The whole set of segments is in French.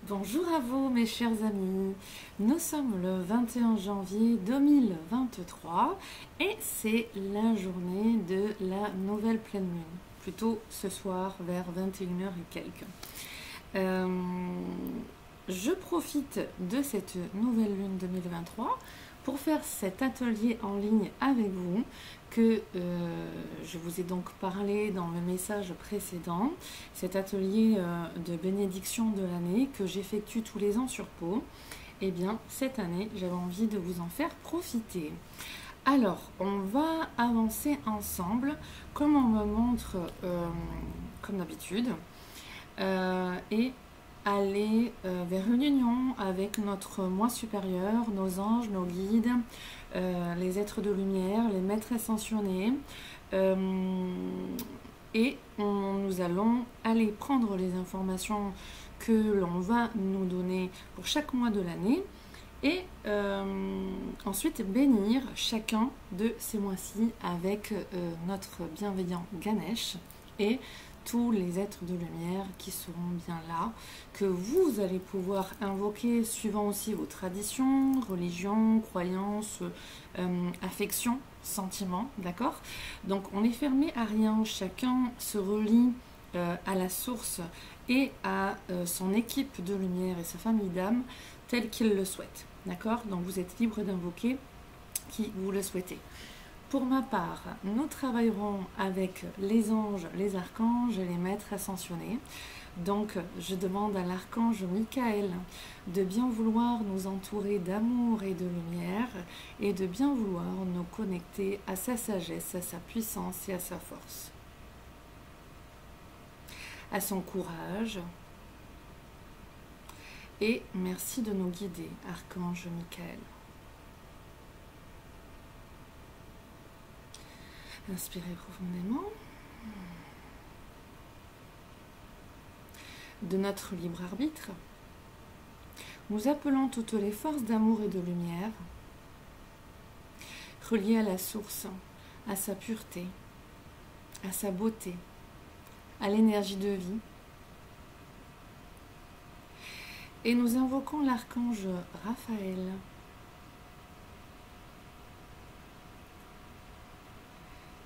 Bonjour à vous mes chers amis, nous sommes le 21 janvier 2023 et c'est la journée de la nouvelle pleine lune, plutôt ce soir vers 21 h et quelques. Je profite de cette nouvelle lune 2023 pour faire cet atelier en ligne avec vous que je vous ai donc parlé dans le message précédent, cet atelier de bénédiction de l'année que j'effectue tous les ans sur Pau. Et bien cette année j'avais envie de vous en faire profiter. Alors on va avancer ensemble comme on me montre comme d'habitude et aller vers une union avec notre moi supérieur, nos anges, nos guides, les êtres de lumière, les maîtres ascensionnés. Et nous allons aller prendre les informations que l'on va nous donner pour chaque mois de l'année et ensuite bénir chacun de ces mois-ci avec notre bienveillant Ganesh et tous les êtres de lumière qui seront bien là, que vous allez pouvoir invoquer suivant aussi vos traditions, religions, croyances, affections, sentiments, d'accord? Donc on est fermé à rien, chacun se relie à la source et à son équipe de lumière et sa famille d'âme telle qu'il le souhaite, d'accord? Donc vous êtes libre d'invoquer qui vous le souhaitez. Pour ma part, nous travaillerons avec les anges, les archanges et les maîtres ascensionnés. Donc, je demande à l'archange Michael de bien vouloir nous entourer d'amour et de lumière et de bien vouloir nous connecter à sa sagesse, à sa puissance et à sa force. À son courage. Et merci de nous guider, archange Michael. Inspirez profondément. De notre libre arbitre, nous appelons toutes les forces d'amour et de lumière, reliées à la source, à sa pureté, à sa beauté, à l'énergie de vie. Et nous invoquons l'archange Raphaël,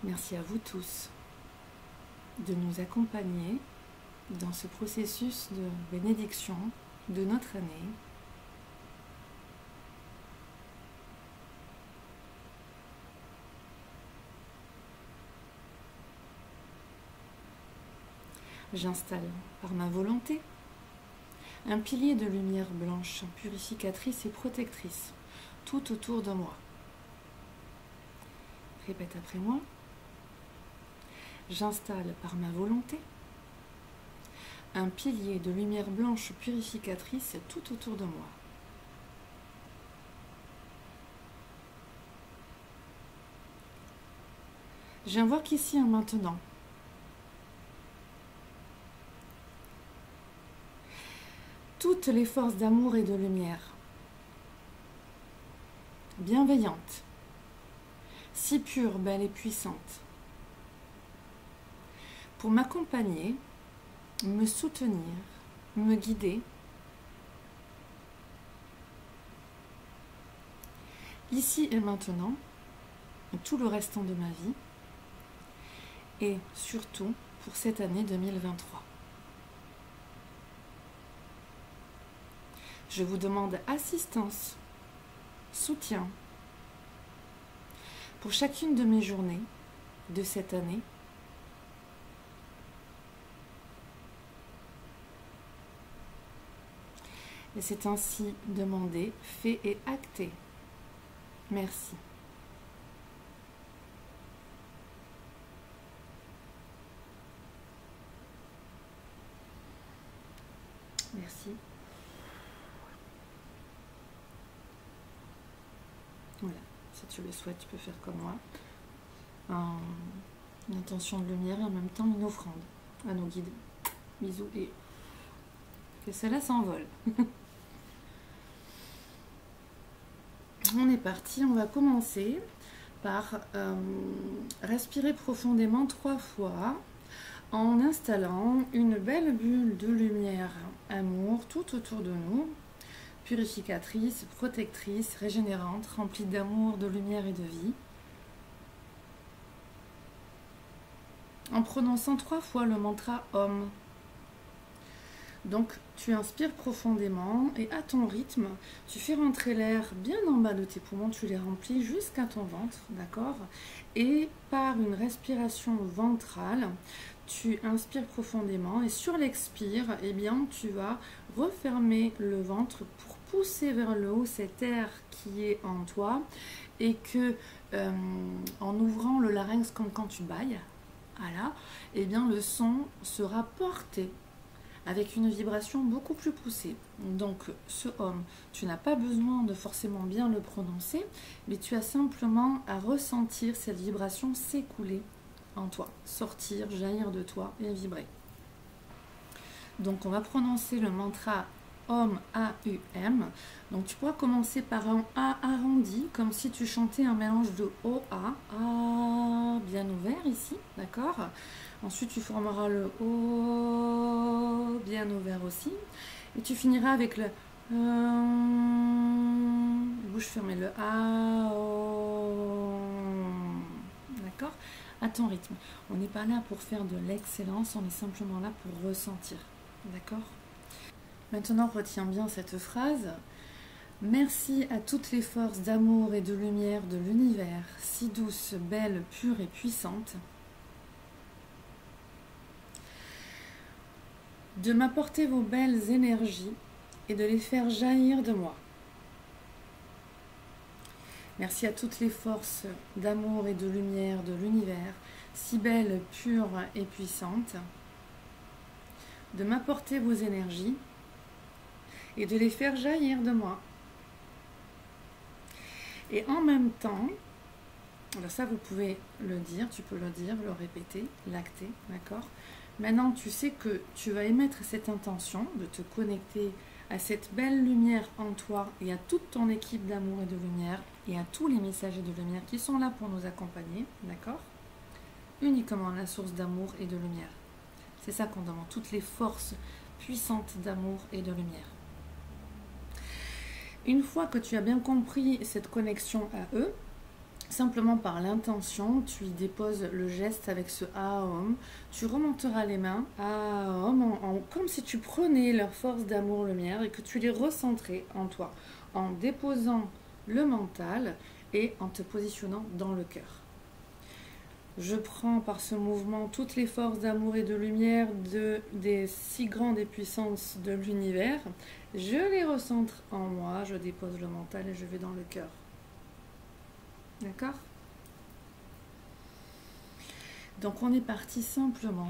merci à vous tous de nous accompagner dans ce processus de bénédiction de notre année. J'installe par ma volonté un pilier de lumière blanche, purificatrice et protectrice tout autour de moi. Répète après moi. J'installe par ma volonté un pilier de lumière blanche purificatrice tout autour de moi. J'invoque ici un maintenant toutes les forces d'amour et de lumière, bienveillantes, si pures, belles et puissantes, pour m'accompagner, me soutenir, me guider, ici et maintenant, tout le restant de ma vie, et surtout pour cette année 2023. Je vous demande assistance, soutien, pour chacune de mes journées de cette année, et c'est ainsi demandé, fait et acté. Merci. Merci. Voilà, si tu le souhaites, tu peux faire comme moi. Une intention de lumière et en même temps une offrande à nos guides. Bisous et que cela s'envole. On est parti, on va commencer par respirer profondément 3 fois en installant une belle bulle de lumière amour tout autour de nous, purificatrice, protectrice, régénérante, remplie d'amour, de lumière et de vie. En prononçant 3 fois le mantra Om. Donc tu inspires profondément et à ton rythme, tu fais rentrer l'air bien en bas de tes poumons, tu les remplis jusqu'à ton ventre, d'accord? Et par une respiration ventrale, tu inspires profondément et sur l'expire, eh bien, tu vas refermer le ventre pour pousser vers le haut cet air qui est en toi et que en ouvrant le larynx comme quand tu bailles, voilà, eh bien le son sera porté avec une vibration beaucoup plus poussée. Donc ce Om, tu n'as pas besoin de forcément bien le prononcer, mais tu as simplement à ressentir cette vibration s'écouler en toi, sortir, jaillir de toi et vibrer. Donc on va prononcer le mantra Om A-U-M. Donc tu pourras commencer par un A arrondi, comme si tu chantais un mélange de O-A, A bien ouvert ici, d'accord? Ensuite tu formeras le O bien ouvert aussi. Et tu finiras avec le bouche fermée, le A, O. D'accord? À ton rythme. On n'est pas là pour faire de l'excellence, on est simplement là pour ressentir. D'accord? Maintenant, retiens bien cette phrase. Merci à toutes les forces d'amour et de lumière de l'univers, si douces, belles, pures et puissantes, de m'apporter vos belles énergies et de les faire jaillir de moi. Merci à toutes les forces d'amour et de lumière de l'univers, si belles, pures et puissantes, de m'apporter vos énergies et de les faire jaillir de moi. Et en même temps, alors ça vous pouvez le dire, tu peux le dire, le répéter, l'acter, d'accord? Maintenant tu sais que tu vas émettre cette intention de te connecter à cette belle lumière en toi et à toute ton équipe d'amour et de lumière et à tous les messagers de lumière qui sont là pour nous accompagner, d'accord? Uniquement la source d'amour et de lumière. C'est ça qu'on demande, toutes les forces puissantes d'amour et de lumière. Une fois que tu as bien compris cette connexion à eux, simplement par l'intention, tu y déposes le geste avec ce Aum, tu remonteras les mains Aum, comme si tu prenais leur force d'amour lumière et que tu les recentrais en toi, en déposant le mental et en te positionnant dans le cœur. Je prends par ce mouvement toutes les forces d'amour et de lumière des si grandes et puissances de l'univers. Je les recentre en moi, je dépose le mental et je vais dans le cœur. D'accord? Donc on est parti simplement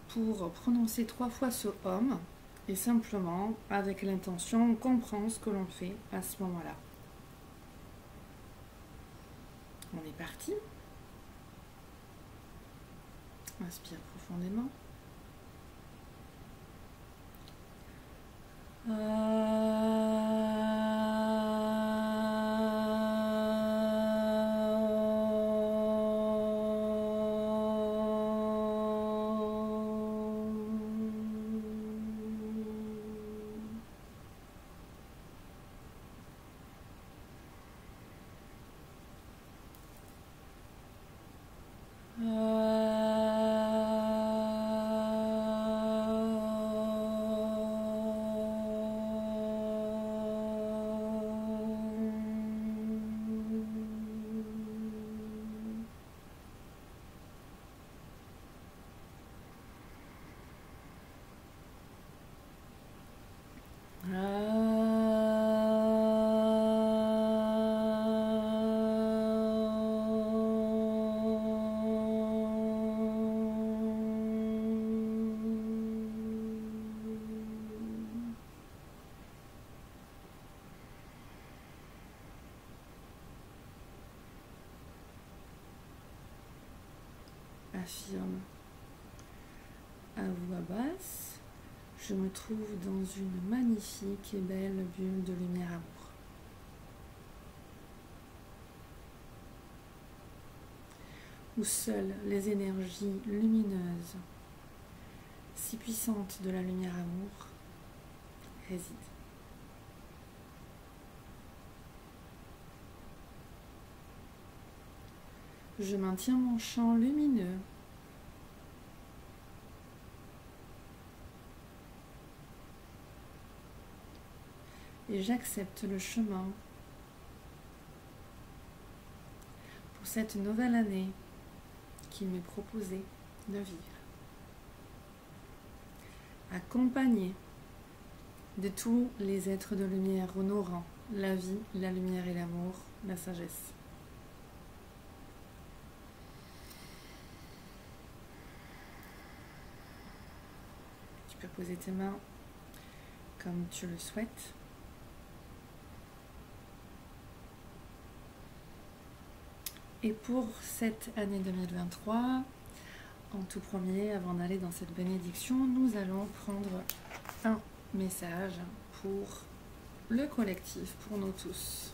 pour prononcer 3 fois ce Om et simplement avec l'intention, on comprend ce que l'on fait à ce moment-là. On est parti. Inspire profondément. Affirme à voix basse, je me trouve dans une magnifique et belle bulle de lumière amour. Où seules les énergies lumineuses si puissante de la lumière amour réside. Je maintiens mon champ lumineux. Et j'accepte le chemin pour cette nouvelle année qu'il m'est proposé de vivre. Accompagné de tous les êtres de lumière honorant la vie, la lumière et l'amour, la sagesse. Tu peux poser tes mains comme tu le souhaites. Et pour cette année 2023, en tout premier, avant d'aller dans cette bénédiction, nous allons prendre un message pour le collectif, pour nous tous.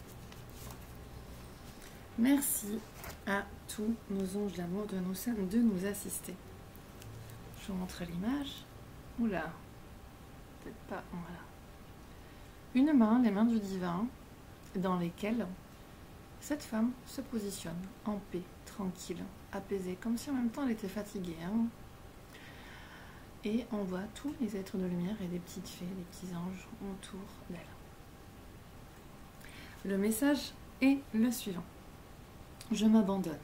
Merci à tous nos anges d'amour de nous assister. Je vous montre l'image. Oula, peut-être pas, voilà. Une main, les mains du divin, dans lesquelles cette femme se positionne en paix, tranquille, apaisée, comme si en même temps elle était fatiguée. Hein. Et on voit tous les êtres de lumière et des petites fées, des petits anges autour d'elle. Le message est le suivant. Je m'abandonne.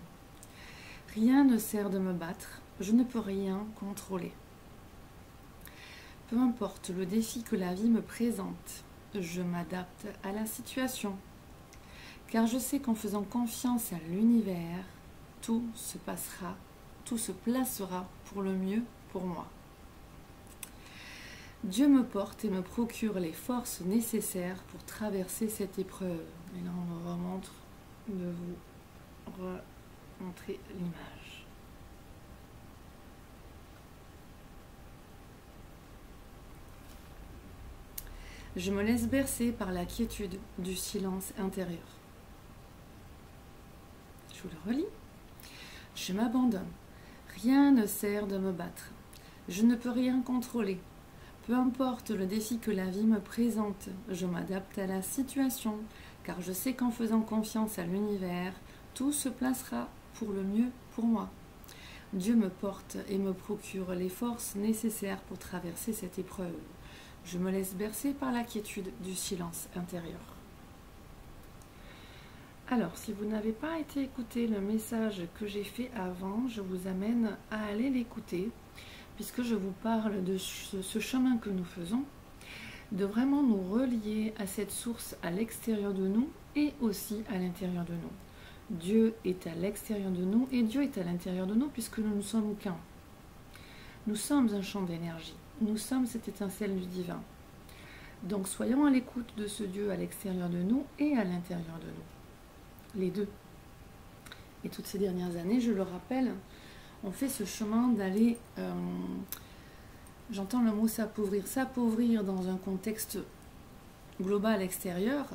Rien ne sert de me battre, je ne peux rien contrôler. Peu importe le défi que la vie me présente, je m'adapte à la situation. Car je sais qu'en faisant confiance à l'univers, tout se passera, tout se placera pour le mieux pour moi. Dieu me porte et me procure les forces nécessaires pour traverser cette épreuve. Et là, on me remontre de vous remontrer l'image. Je me laisse bercer par la quiétude du silence intérieur. Je vous le relis. Je m'abandonne. Rien ne sert de me battre. Je ne peux rien contrôler. Peu importe le défi que la vie me présente, je m'adapte à la situation, car je sais qu'en faisant confiance à l'univers, tout se placera pour le mieux pour moi. Dieu me porte et me procure les forces nécessaires pour traverser cette épreuve. Je me laisse bercer par la quiétude du silence intérieur. Alors, si vous n'avez pas été écouter le message que j'ai fait avant, je vous amène à aller l'écouter, puisque je vous parle de ce chemin que nous faisons, de vraiment nous relier à cette source à l'extérieur de nous et aussi à l'intérieur de nous. Dieu est à l'extérieur de nous et Dieu est à l'intérieur de nous, puisque nous ne sommes qu'un. Nous sommes un champ d'énergie, nous sommes cette étincelle du divin. Donc soyons à l'écoute de ce Dieu à l'extérieur de nous et à l'intérieur de nous. Les deux. Et toutes ces dernières années, je le rappelle, on fait ce chemin d'aller, j'entends le mot s'appauvrir dans un contexte global extérieur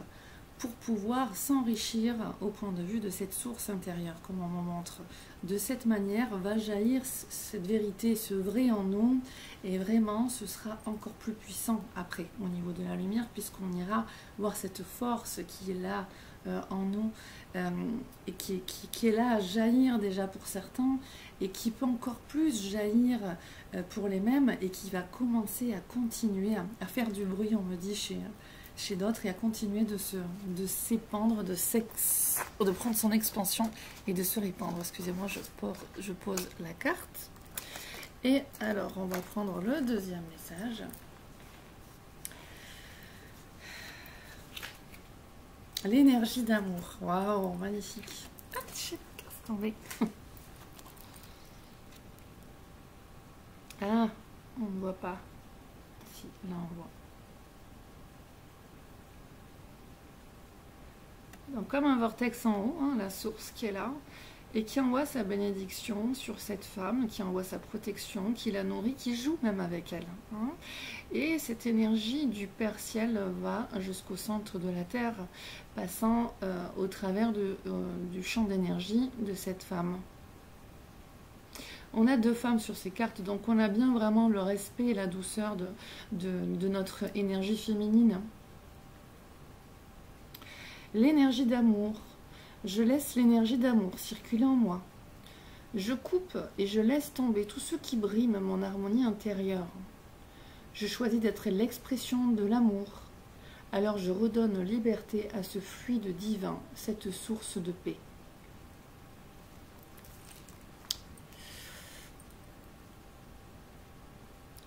pour pouvoir s'enrichir au point de vue de cette source intérieure, comme on me montre. De cette manière va jaillir cette vérité, ce vrai en nous, et vraiment ce sera encore plus puissant après au niveau de la lumière, puisqu'on ira voir cette force qui est là en nous et qui est là à jaillir déjà pour certains et qui peut encore plus jaillir pour les mêmes et qui va commencer à continuer à faire du bruit, on me dit, chez d'autres, et à continuer de s'épandre, de prendre son expansion et de se répandre. Excusez-moi, je pose la carte. Et alors, on va prendre le deuxième message. L'énergie d'amour. Waouh, magnifique. Ah, shit, casse tombé. Ah, on ne voit pas. Si, là on voit. Donc comme un vortex en haut, hein, la source qui est là, et qui envoie sa bénédiction sur cette femme, qui envoie sa protection, qui la nourrit, qui joue même avec elle. Hein. Et cette énergie du Père Ciel va jusqu'au centre de la Terre, passant au travers du champ d'énergie de cette femme. On a deux femmes sur ces cartes, donc on a bien vraiment le respect et la douceur de notre énergie féminine. L'énergie d'amour. Je laisse l'énergie d'amour circuler en moi. Je coupe et je laisse tomber tout ce qui brime mon harmonie intérieure. Je choisis d'être l'expression de l'amour. Alors je redonne liberté à ce fluide divin, cette source de paix.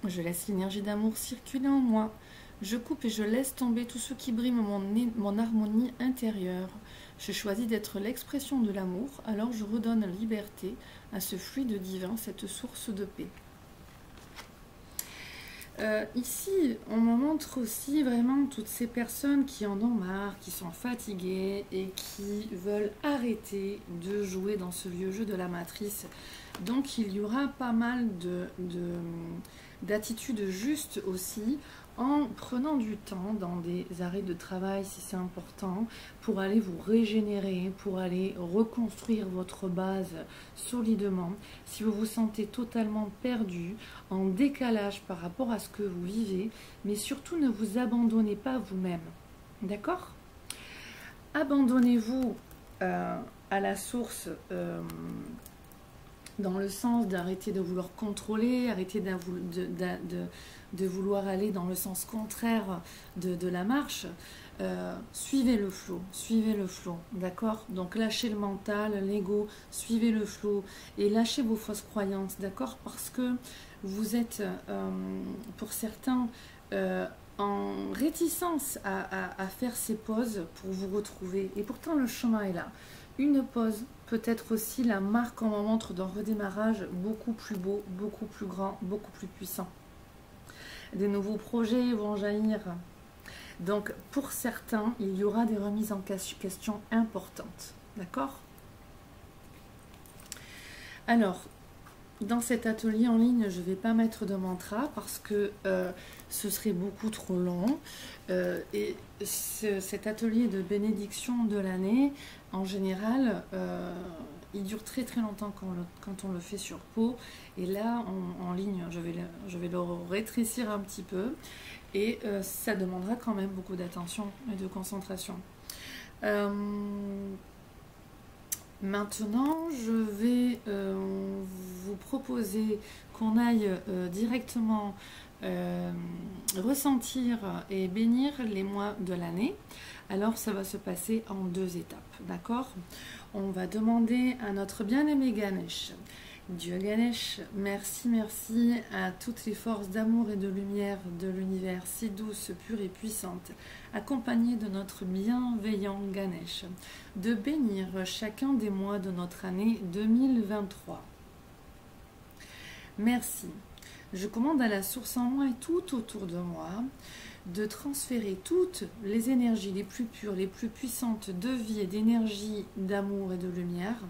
Je laisse l'énergie d'amour circuler en moi. Je coupe et je laisse tomber tout ce qui brime mon harmonie intérieure. Je choisis d'être l'expression de l'amour, alors je redonne liberté à ce fluide divin, cette source de paix. Ici, on me montre aussi vraiment toutes ces personnes qui en ont marre, qui sont fatiguées et qui veulent arrêter de jouer dans ce vieux jeu de la matrice. Donc il y aura pas mal d'attitudes justes aussi, en prenant du temps dans des arrêts de travail si c'est important, pour aller vous régénérer, pour aller reconstruire votre base solidement. Si vous vous sentez totalement perdu, en décalage par rapport à ce que vous vivez, mais surtout ne vous abandonnez pas vous-même. D'accord? Abandonnez-vous à la source dans le sens d'arrêter de vouloir contrôler, arrêter de vouloir aller dans le sens contraire de la marche. Suivez le flot, d'accord? Donc lâchez le mental, l'ego, suivez le flot et lâchez vos fausses croyances, d'accord? Parce que vous êtes, pour certains, en réticence à faire ces pauses pour vous retrouver. Et pourtant, le chemin est là. Une pause peut être aussi la marque en montre d'un redémarrage beaucoup plus beau, beaucoup plus grand, beaucoup plus puissant. Des nouveaux projets vont jaillir. Donc, pour certains, il y aura des remises en question importantes. D'accord? Alors, dans cet atelier en ligne, je ne vais pas mettre de mantra parce que ce serait beaucoup trop long. Et cet atelier de bénédiction de l'année, en général, il dure très très longtemps quand on le fait sur peau. Et là, en ligne, je vais le rétrécir un petit peu. Et ça demandera quand même beaucoup d'attention et de concentration. Maintenant, je vais vous proposer qu'on aille directement ressentir et bénir les mois de l'année. Alors, ça va se passer en deux étapes, d'accord? On va demander à notre bien-aimé Ganesh. Dieu Ganesh, merci, merci à toutes les forces d'amour et de lumière de l'univers si douces, pures et puissantes, accompagnées de notre bienveillant Ganesh, de bénir chacun des mois de notre année 2023. Merci. Je commande à la source en moi et tout autour de moi de transférer toutes les énergies les plus pures, les plus puissantes de vie et d'énergie, d'amour et de lumière.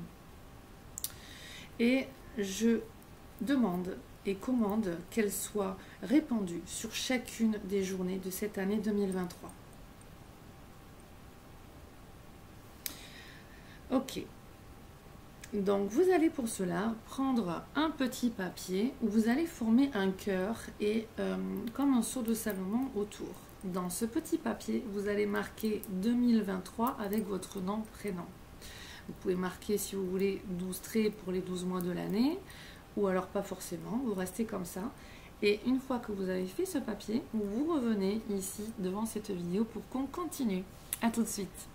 Et je demande et commande qu'elles soient répandues sur chacune des journées de cette année 2023. Ok. Donc vous allez pour cela prendre un petit papier où vous allez former un cœur et comme un sceau de Salomon autour. Dans ce petit papier, vous allez marquer 2023 avec votre nom, prénom. Vous pouvez marquer, si vous voulez, 12 traits pour les 12 mois de l'année, ou alors pas forcément, vous restez comme ça. Et une fois que vous avez fait ce papier, vous revenez ici devant cette vidéo pour qu'on continue. À tout de suite.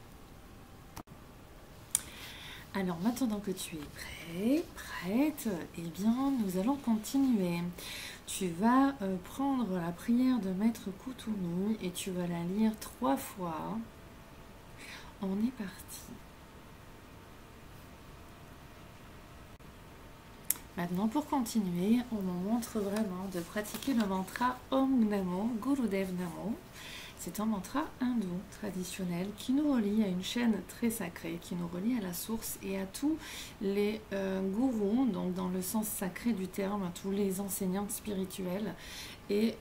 Alors maintenant que tu es prêt, prête, eh bien nous allons continuer. Tu vas prendre la prière de Maître Koutoumi et tu vas la lire 3 fois. On est parti. Maintenant, pour continuer, on nous montre vraiment de pratiquer le mantra Om Namo Gurudev Namo. C'est un mantra hindou traditionnel qui nous relie à une chaîne très sacrée, qui nous relie à la source et à tous les gourous, donc dans le sens sacré du terme, à tous les enseignants spirituels. Et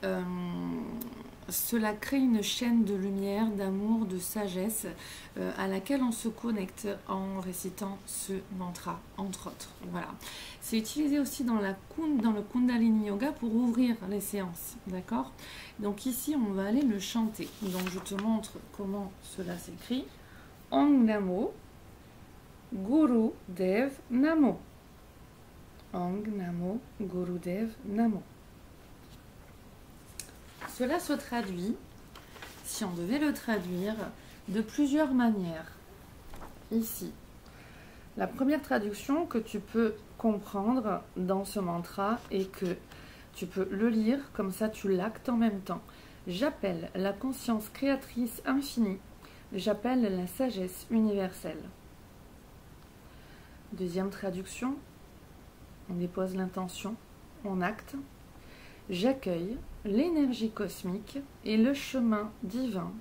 cela crée une chaîne de lumière, d'amour, de sagesse à laquelle on se connecte en récitant ce mantra, entre autres. Voilà. C'est utilisé aussi dans le Kundalini Yoga pour ouvrir les séances. D'accord? Donc ici, on va aller le chanter. Donc je te montre comment cela s'écrit. Ong Namo Guru Dev Namo. Ong Namo Guru Dev Namo. Cela se traduit, si on devait le traduire, de plusieurs manières. Ici, la première traduction que tu peux comprendre dans ce mantra est que tu peux le lire, comme ça tu l'actes en même temps. J'appelle la conscience créatrice infinie, j'appelle la sagesse universelle. Deuxième traduction, on dépose l'intention, on acte. J'accueille l'énergie cosmique et le chemin divin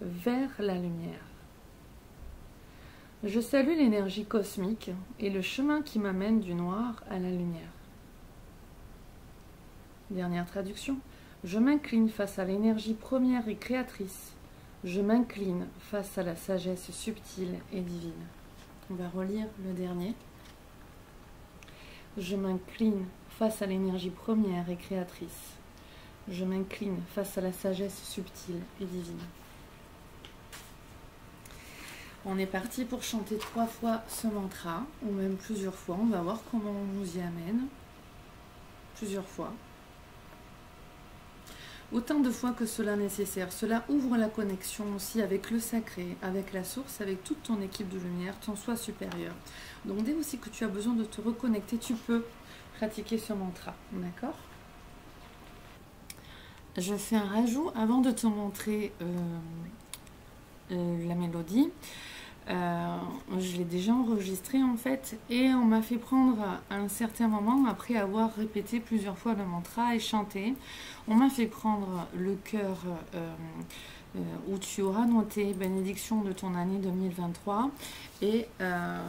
vers la lumière. Je salue l'énergie cosmique et le chemin qui m'amène du noir à la lumière. Dernière traduction. Je m'incline face à l'énergie première et créatrice. Je m'incline face à la sagesse subtile et divine. On va relire le dernier. Je m'incline face à l'énergie première et créatrice. Je m'incline face à la sagesse subtile et divine. On est parti pour chanter 3 fois ce mantra, ou même plusieurs fois. On va voir comment on nous y amène. Plusieurs fois. Autant de fois que cela est nécessaire. Cela ouvre la connexion aussi avec le sacré, avec la source, avec toute ton équipe de lumière, ton soi supérieur. Donc dès aussi que tu as besoin de te reconnecter, tu peux pratiquer ce mantra. D'accord ? Je fais un rajout avant de te montrer la mélodie. Je l'ai déjà enregistré en fait et on m'a fait prendre à un certain moment, après avoir répété plusieurs fois le mantra et chanté, on m'a fait prendre le cœur où tu auras noté bénédiction de ton année 2023 et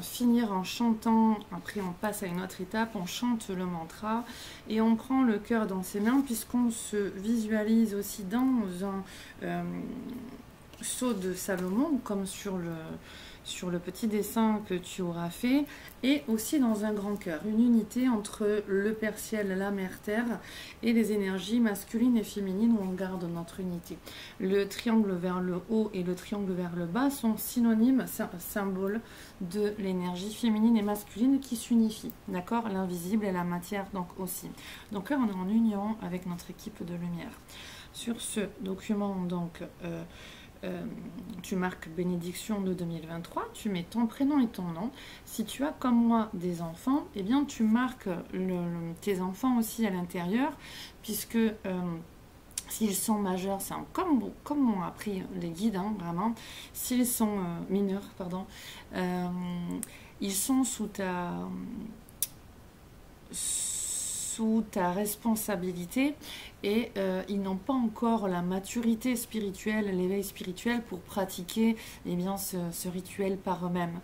finir en chantant. Après on passe à une autre étape, on chante le mantra et on prend le cœur dans ses mains puisqu'on se visualise aussi dans un sceau de Salomon, comme sur le petit dessin que tu auras fait, et aussi dans un grand cœur, une unité entre le Père Ciel, la Mère Terre, et les énergies masculines et féminines où on garde notre unité. Le triangle vers le haut et le triangle vers le bas sont synonymes, symboles de l'énergie féminine et masculine qui s'unifient, d'accord? L'invisible et la matière donc aussi. Donc là on est en union avec notre équipe de lumière. Sur ce document donc tu marques bénédiction de 2023, tu mets ton prénom et ton nom. Si tu as comme moi des enfants, eh bien tu marques tes enfants aussi à l'intérieur, puisque s'ils sont majeurs, c'est comme m'ont appris les guides, hein, vraiment. S'ils sont mineurs, pardon, ils sont sous ta responsabilité et ils n'ont pas encore la maturité spirituelle, l'éveil spirituel pour pratiquer eh bien, ce rituel par eux-mêmes.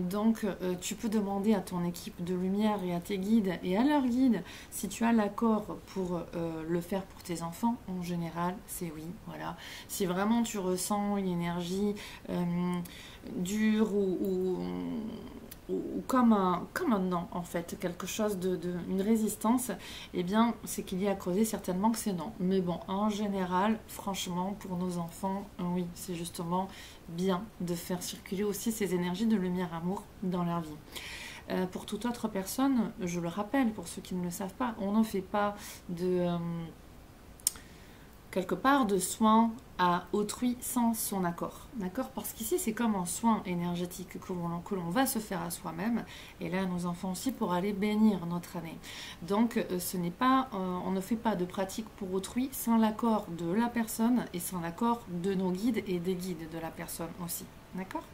Donc tu peux demander à ton équipe de lumière et à tes guides et à leurs guides si tu as l'accord pour le faire pour tes enfants. En général, c'est oui. Voilà. Si vraiment tu ressens une énergie dure ou comme un non en fait, quelque chose une résistance, eh bien c'est qu'il y a à creuser, certainement que c'est non. Mais bon, en général, franchement, pour nos enfants, oui, c'est justement bien de faire circuler aussi ces énergies de lumière amour dans leur vie. Pour toute autre personne, je le rappelle, pour ceux qui ne le savent pas, on ne fait pas quelque part de soins à autrui sans son accord, d'accord? Parce qu'ici c'est comme un soin énergétique que l'on va se faire à soi-même, et là nos enfants aussi pour aller bénir notre année. Donc ce n'est pas, on ne fait pas de pratique pour autrui sans l'accord de la personne et sans l'accord de nos guides et des guides de la personne aussi, d'accord?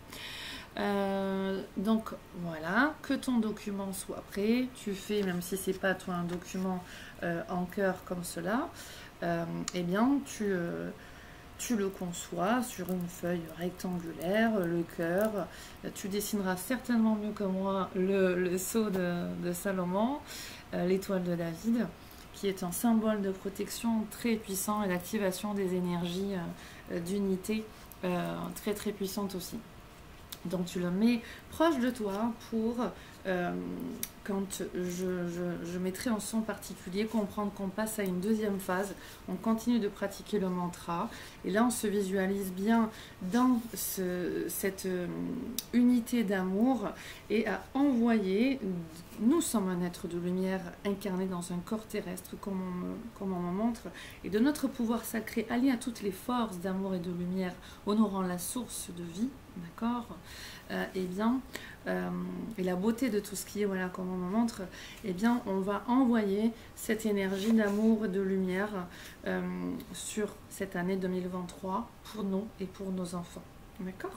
Donc voilà, que ton document soit prêt, tu fais, même si c'est pas toi un document en cœur comme cela, eh bien tu le conçois sur une feuille rectangulaire, le cœur. Tu dessineras certainement mieux que moi le sceau de Salomon, l'étoile de David, qui est un symbole de protection très puissant et d'activation des énergies d'unité très très puissante aussi. Donc tu le mets proche de toi pour, quand je mettrai un son particulier, comprendre qu'on passe à une deuxième phase. On continue de pratiquer le mantra. Et là, on se visualise bien dans cette unité d'amour et à envoyer. Nous sommes un être de lumière incarné dans un corps terrestre, comme on me montre. Et de notre pouvoir sacré, allié à toutes les forces d'amour et de lumière, honorant la source de vie, d'accord, eh bien, et la beauté de tout ce qui est, voilà, comme on me montre, eh bien, on va envoyer cette énergie d'amour et de lumière sur cette année 2023 pour nous et pour nos enfants. D'accord?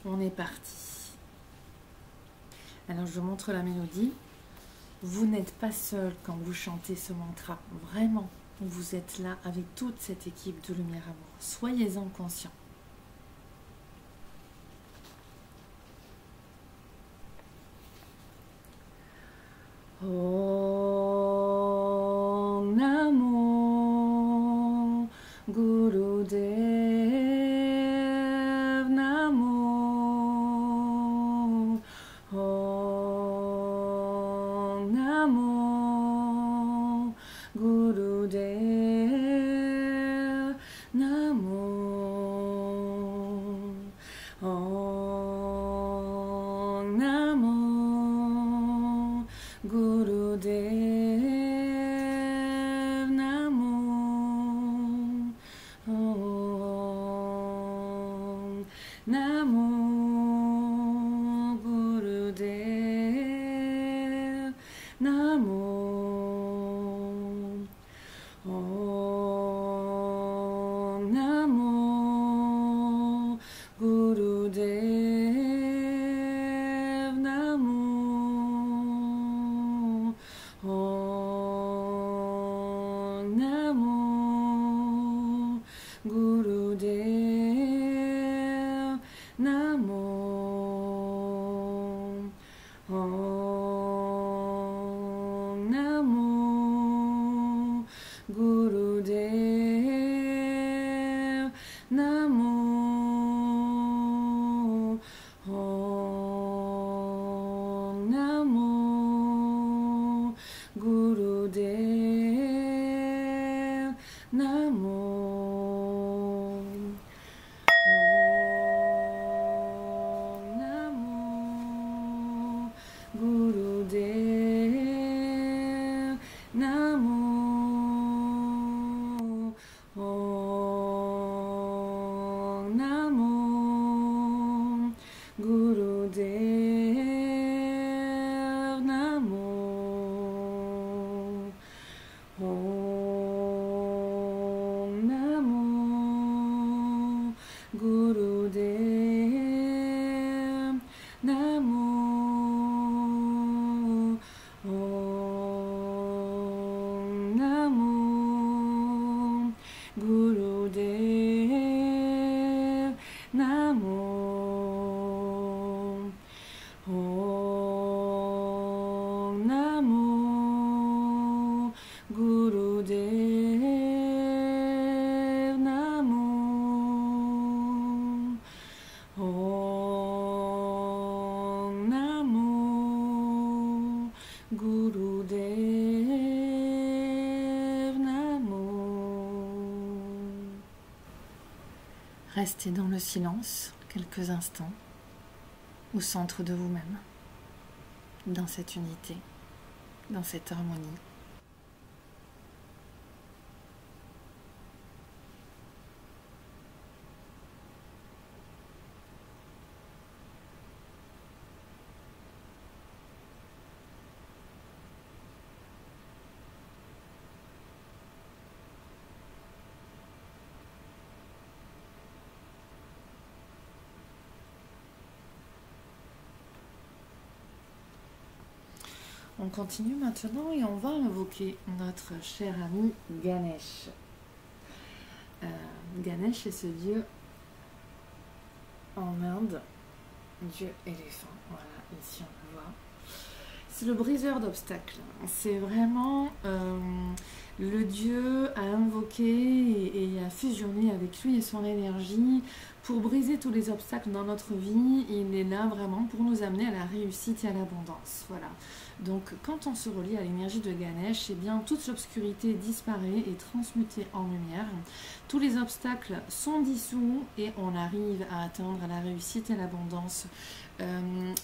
On est parti. Alors, je montre la mélodie. Vous n'êtes pas seul quand vous chantez ce mantra. Vraiment, vous êtes là avec toute cette équipe de lumière amour. Soyez-en conscients. Om Namo Gurudev Namo. Om Namo Gurudev Namo. Om Namo Gurudev Namo. Om Namo Gurudev Namo. Om Namo Gurudev Namo. Om Namo Gurudev Namo. Om Namo Gurudev Namo. Om Namo Gurudev Namo. Gurudev Namo. Om Namo Gurudev Namo. Om Namo Gurudev Namo. Om Namo Gurudev Namo. Om Namo Gurudev Namo. Om Namo Gurudev Namo. Restez dans le silence quelques instants, au centre de vous-même, dans cette unité, dans cette harmonie. On continue maintenant et on va invoquer notre cher ami Ganesh. Ganesh est ce dieu en Inde, dieu éléphant. Voilà, ici on le voit. c'est le briseur d'obstacles. C'est vraiment le dieu à invoquer et à fusionner avec lui et son énergie pour briser tous les obstacles dans notre vie. Il est là vraiment pour nous amener à la réussite et à l'abondance. Voilà. Donc quand on se relie à l'énergie de Ganesh, eh bien toute l'obscurité disparaît et est transmutée en lumière. Tous les obstacles sont dissous et on arrive à atteindre la réussite et l'abondance.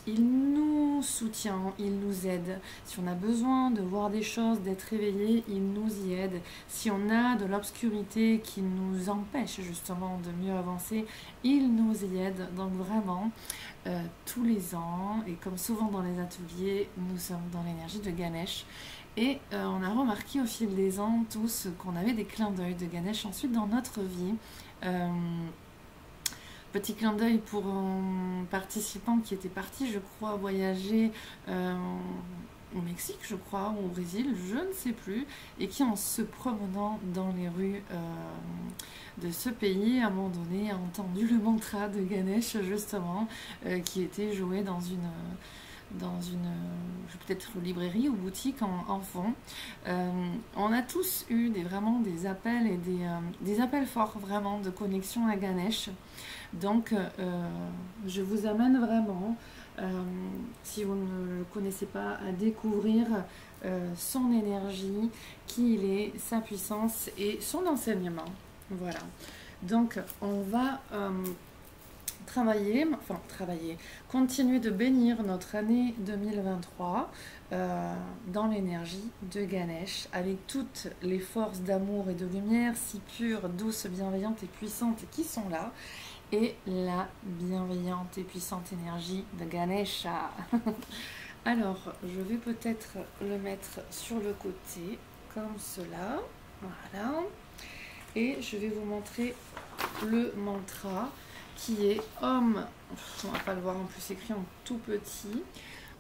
Il nous soutient, il nous aide. Si on a besoin de voir des choses, d'être réveillé, il nous y aide. Si on a de l'obscurité qui nous empêche justement de mieux avancer, il nous y aide. Donc vraiment, tous les ans, et comme souvent dans les ateliers, nous sommes dans l'énergie de Ganesh. Et on a remarqué au fil des ans tous qu'on avait des clins d'œil de Ganesh ensuite dans notre vie. Petit clin d'œil pour un participant qui était parti, je crois, voyager au Mexique, je crois, ou au Brésil, je ne sais plus, et qui, en se promenant dans les rues de ce pays, à un moment donné, a entendu le mantra de Ganesh, justement, qui était joué dans une peut-être librairie ou boutique en fond. On a tous eu vraiment des appels et des appels forts vraiment de connexion à Ganesh. Donc je vous amène vraiment, si vous ne le connaissez pas, à découvrir son énergie, qui il est, sa puissance et son enseignement. Voilà. Donc on va continuer de bénir notre année 2023 dans l'énergie de Ganesh, avec toutes les forces d'amour et de lumière si pures, douces, bienveillantes et puissantes qui sont là, et la bienveillante et puissante énergie de Ganesha. Alors, je vais peut-être le mettre sur le côté, comme cela, voilà, et je vais vous montrer le mantra qui est Om. On ne va pas le voir en plus écrit en tout petit.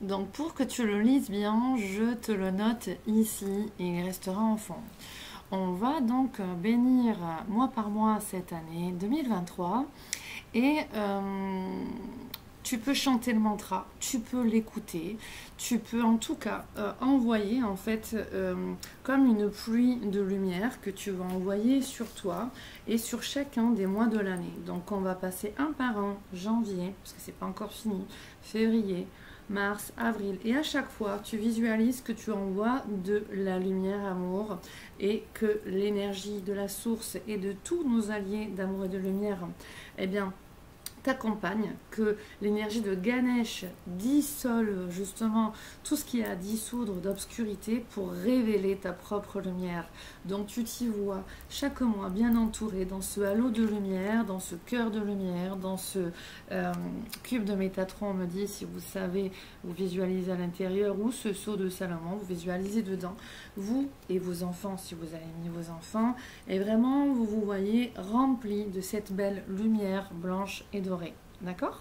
Donc pour que tu le lises bien, je te le note ici et il restera en fond. On va donc bénir mois par mois cette année 2023 et tu peux chanter le mantra, tu peux l'écouter, tu peux en tout cas envoyer en fait comme une pluie de lumière que tu vas envoyer sur toi et sur chacun des mois de l'année. Donc on va passer un par un, janvier, parce que c'est pas encore fini, février, mars, avril, et à chaque fois tu visualises que tu envoies de la lumière amour et que l'énergie de la source et de tous nos alliés d'amour et de lumière, eh bien t'accompagne, que l'énergie de Ganesh dissolve justement tout ce qui est à dissoudre d'obscurité pour révéler ta propre lumière. Donc tu t'y vois chaque mois bien entouré dans ce halo de lumière, dans ce cœur de lumière, dans ce cube de Métatron, on me dit, si vous savez, vous visualisez à l'intérieur, ou ce seau de Salomon, vous visualisez dedans, vous et vos enfants, si vous avez mis vos enfants, et vraiment vous vous voyez remplis de cette belle lumière blanche et dorée. D'accord ?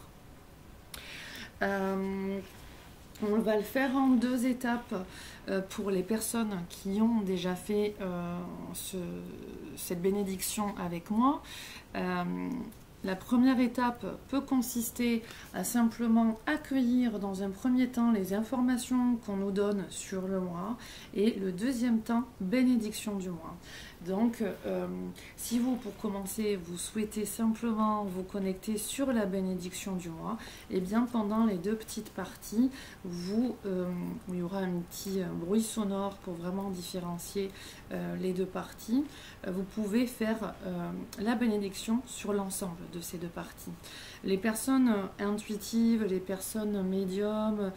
On va le faire en 2 étapes pour les personnes qui ont déjà fait cette bénédiction avec moi. La première étape peut consister à simplement accueillir dans un premier temps les informations qu'on nous donne sur le mois et le deuxième temps, bénédiction du mois. Donc, si vous, pour commencer, vous souhaitez simplement vous connecter sur la bénédiction du mois, et bien pendant les 2 petites parties, il y aura un petit bruit sonore pour vraiment différencier les 2 parties. Vous pouvez faire la bénédiction sur l'ensemble de ces 2 parties. Les personnes intuitives, les personnes médiums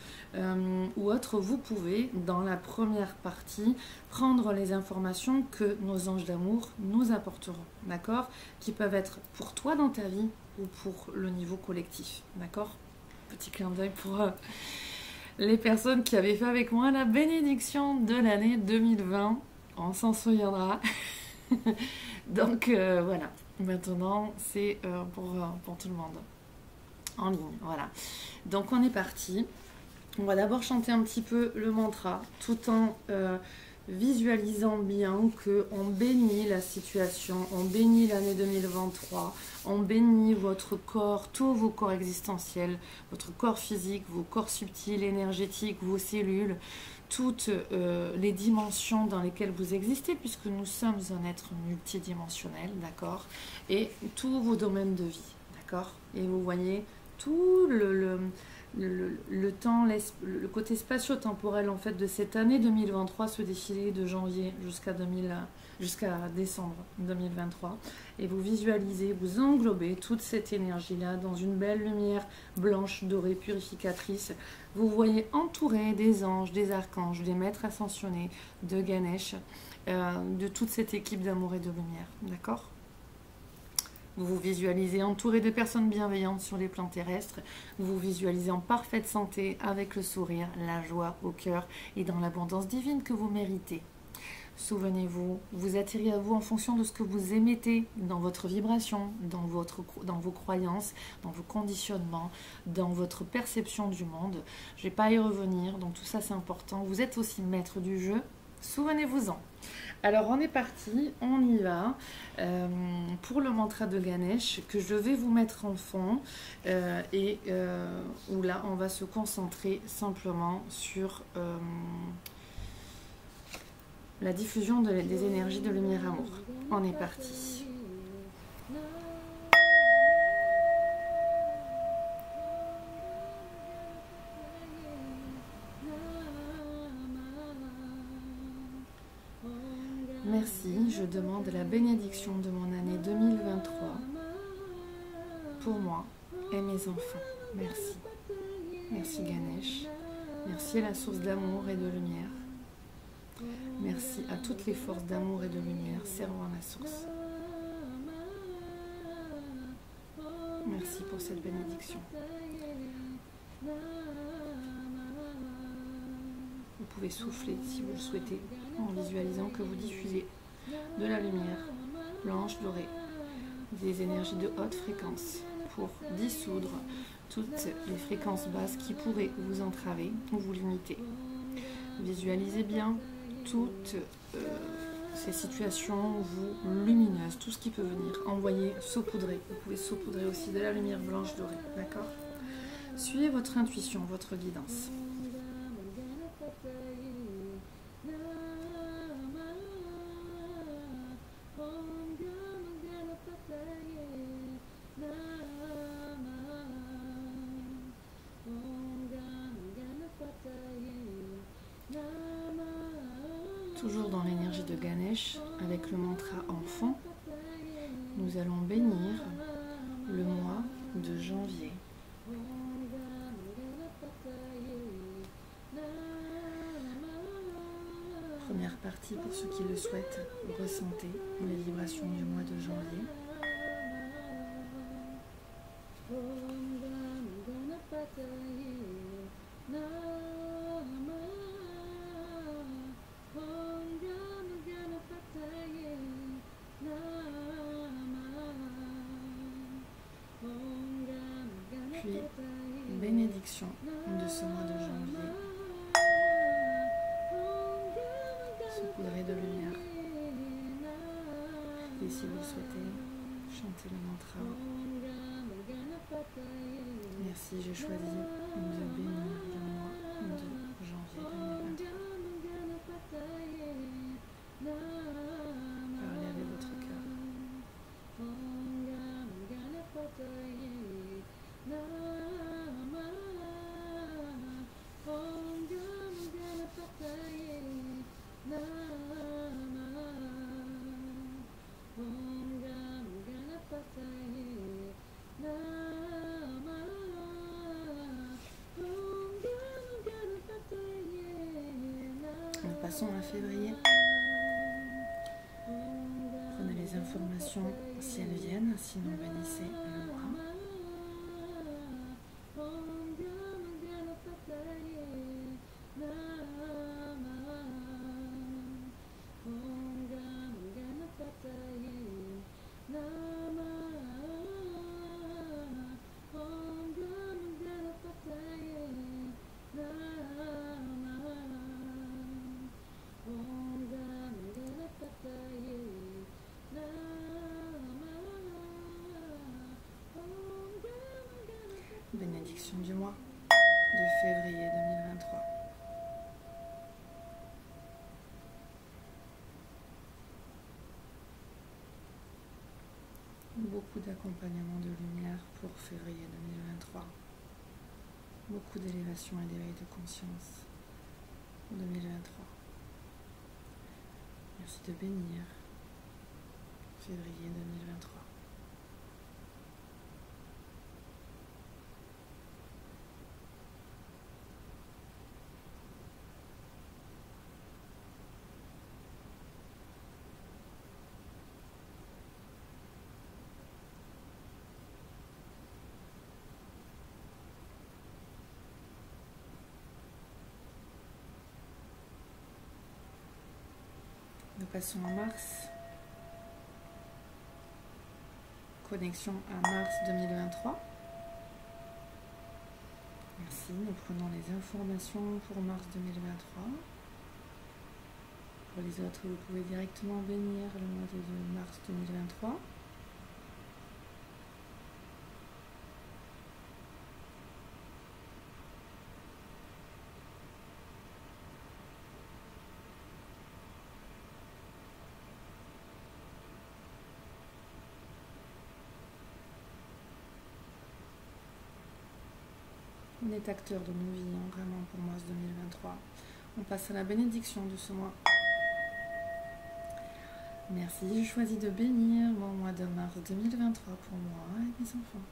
ou autres, vous pouvez, dans la première partie, prendre les informations que nos anges d'amour nous apporteront, d'accord ? Qui peuvent être pour toi dans ta vie ou pour le niveau collectif, d'accord ? Petit clin d'œil pour les personnes qui avaient fait avec moi la bénédiction de l'année 2020. On s'en souviendra. Donc voilà, maintenant c'est pour tout le monde en ligne, voilà. Donc on est parti. On va d'abord chanter un petit peu le mantra tout en visualisant bien qu'on bénit la situation, on bénit l'année 2023, on bénit votre corps, tous vos corps existentiels, votre corps physique, vos corps subtils, énergétiques, vos cellules, toutes les dimensions dans lesquelles vous existez, puisque nous sommes un être multidimensionnel, d'accord, et tous vos domaines de vie, d'accord, et vous voyez tout le temps, le côté spatio-temporel en fait de cette année 2023 se défiler de janvier jusqu'à décembre 2023, et vous visualisez, vous englobez toute cette énergie-là dans une belle lumière blanche, dorée, purificatrice. Vous voyez entouré des anges, des archanges, des maîtres ascensionnés, de Ganesh, de toute cette équipe d'amour et de lumière, d'accord ? Vous vous visualisez entouré de personnes bienveillantes sur les plans terrestres. Vous vous visualisez en parfaite santé, avec le sourire, la joie au cœur et dans l'abondance divine que vous méritez. Souvenez-vous, vous attirez à vous en fonction de ce que vous émettez dans votre vibration, dans vos croyances, dans vos conditionnements, dans votre perception du monde. Je ne vais pas y revenir, donc tout ça c'est important. Vous êtes aussi maître du jeu, souvenez-vous-en. Alors on est parti, on y va pour le mantra de Ganesh que je vais vous mettre en fond où là on va se concentrer simplement sur la diffusion des énergies de lumière amour. On est parti. Merci, je demande la bénédiction de mon année 2023 pour moi et mes enfants. Merci. Merci Ganesh. Merci à la source d'amour et de lumière. Merci à toutes les forces d'amour et de lumière servant la source. Merci pour cette bénédiction. Vous pouvez souffler si vous le souhaitez, en visualisant que vous diffusez de la lumière blanche dorée, des énergies de haute fréquence pour dissoudre toutes les fréquences basses qui pourraient vous entraver ou vous limiter. Visualisez bien toutes ces situations lumineuses, tout ce qui peut venir. Envoyez, saupoudrer. Vous pouvez saupoudrer aussi de la lumière blanche dorée, d'accord ? Suivez votre intuition, votre guidance. Toujours dans l'énergie de Ganesh, avec le mantra en fond, nous allons bénir le mois de janvier. Première partie, pour ceux qui le souhaitent, ressentez les vibrations du mois de janvier. Puis, bénédiction de ce mois de janvier. Saupoudrez de lumière. Et si vous le souhaitez, chantez le mantra. Merci, j'ai choisi de bénir le mois de janvier 2023. Parlez avec votre cœur. Nous passons à février. Prenez les informations si elles viennent, sinon bénissez le mois. du mois de février 2023. Beaucoup d'accompagnement de lumière pour février 2023. Beaucoup d'élévation et d'éveil de conscience pour 2023. Merci de bénir février 2023. Nous passons à Mars. Connexion à Mars 2023. Merci. Nous prenons les informations pour Mars 2023. Pour les autres, vous pouvez directement bénir le mois de mars 2023. On est acteur de nos vies, vraiment, pour mars 2023. On passe à la bénédiction de ce mois. Merci, je choisis de bénir mon mois de mars 2023 pour moi et mes enfants.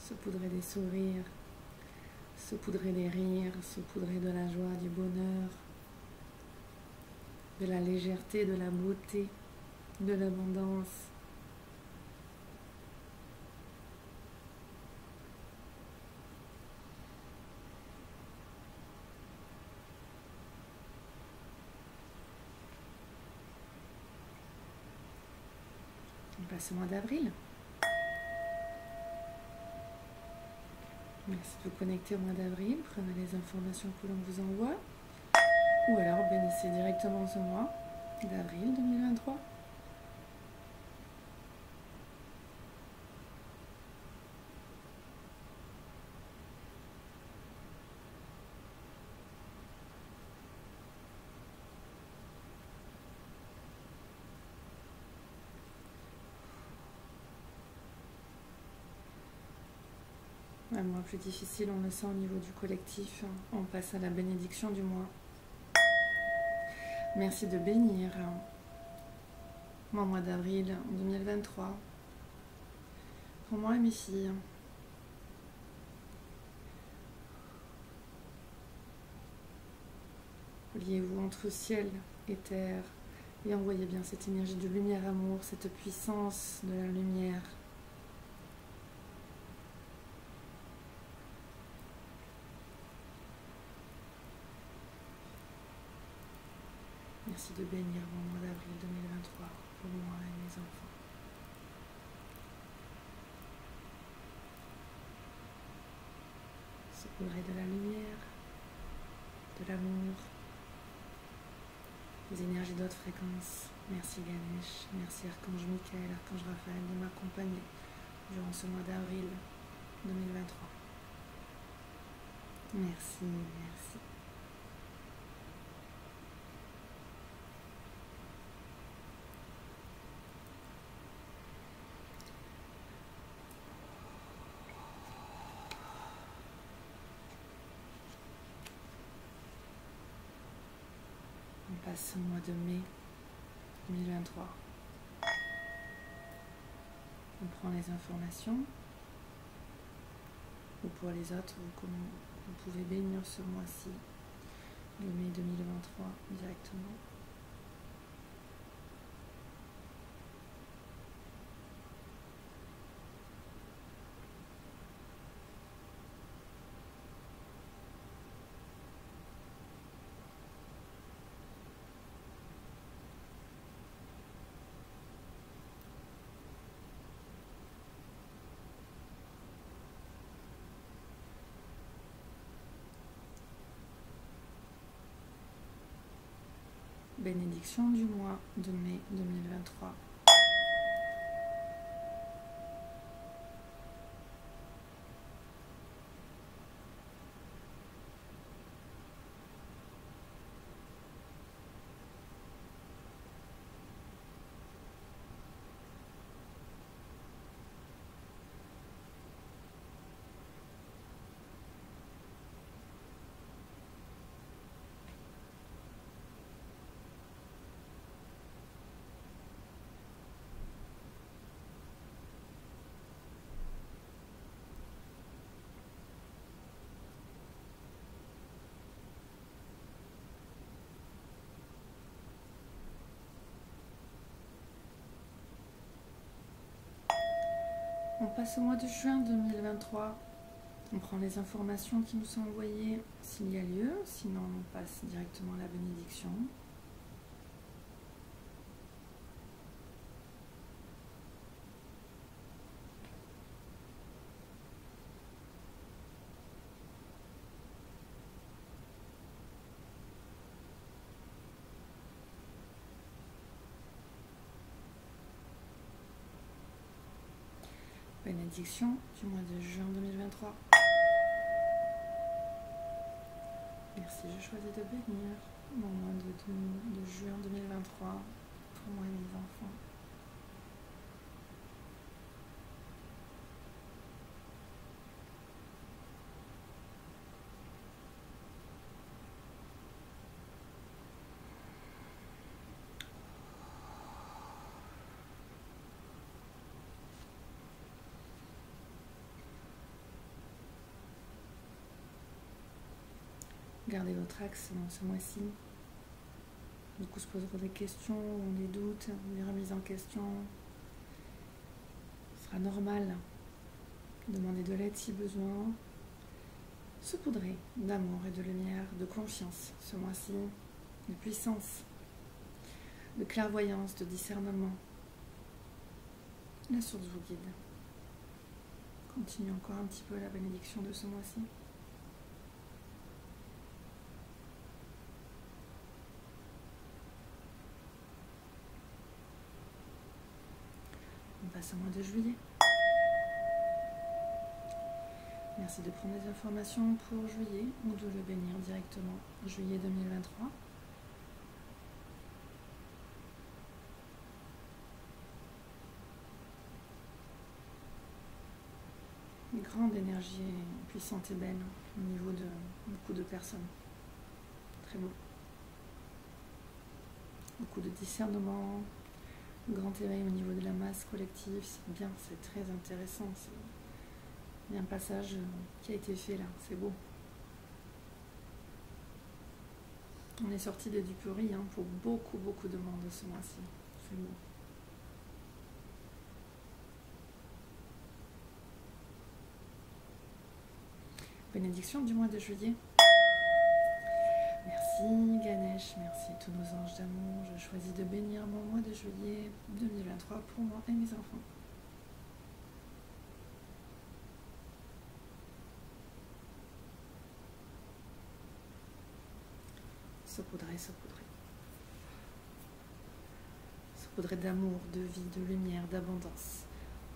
Saupoudrer des sourires, saupoudrer des rires, saupoudrer de la joie, du bonheur, de la légèreté, de la beauté, de l'abondance. On passe au mois d'avril. Merci de vous connecter au mois d'avril. Prenez les informations que l'on vous envoie. Ou alors bénissez directement ce mois d'avril 2023. Un mois plus difficile, on le sent au niveau du collectif. On passe à la bénédiction du mois. Merci de bénir mon mois d'avril 2023 pour moi et mes filles. Liez-vous entre ciel et terre et envoyez bien cette énergie de lumière, amour, cette puissance de la lumière. Merci de bénir mon mois d'avril 2023 pour moi et mes enfants. Saupoudrer de la lumière, de l'amour, des énergies d'autres fréquences. Merci Ganesh, merci Archange Michael, Archange Raphaël de m'accompagner durant ce mois d'avril 2023. Merci, merci. On passe au mois de mai 2023. On prend les informations. Ou pour les autres, vous pouvez bénir ce mois-ci, de mai 2023, directement. bénédiction du mois de mai 2023. On passe au mois de juin 2023. On prend les informations qui nous sont envoyées s'il y a lieu, sinon on passe directement à la bénédiction. Bénédiction du mois de juin 2023. Merci, je choisis de bénir mon mois de juin 2023 pour moi et mes enfants. Gardez votre axe dans ce mois-ci. Beaucoup se poseront des questions, ont des doutes, des remises en question. Ce sera normal. Demandez de l'aide si besoin. Saupoudrez d'amour et de lumière, de confiance ce mois-ci, de puissance, de clairvoyance, de discernement. La source vous guide. Continuez encore un petit peu la bénédiction de ce mois-ci. On passe au mois de juillet. Merci de prendre des informations pour juillet ou de le bénir directement. Juillet 2023. Une grande énergie puissante et belle au niveau de beaucoup de personnes. Très beau. Beaucoup de discernement. Grand éveil au niveau de la masse collective, c'est bien, c'est très intéressant. Il y a un passage qui a été fait là, c'est beau. On est sorti des duperies pour beaucoup de monde ce mois-ci. C'est beau. Bénédiction du mois de juillet. Merci Ganesh, merci tous nos anges d'amour. Je choisis de bénir mon mois de juillet 2023 pour moi et mes enfants. Saupoudrez, saupoudrez. Saupoudrez d'amour, de vie, de lumière, d'abondance.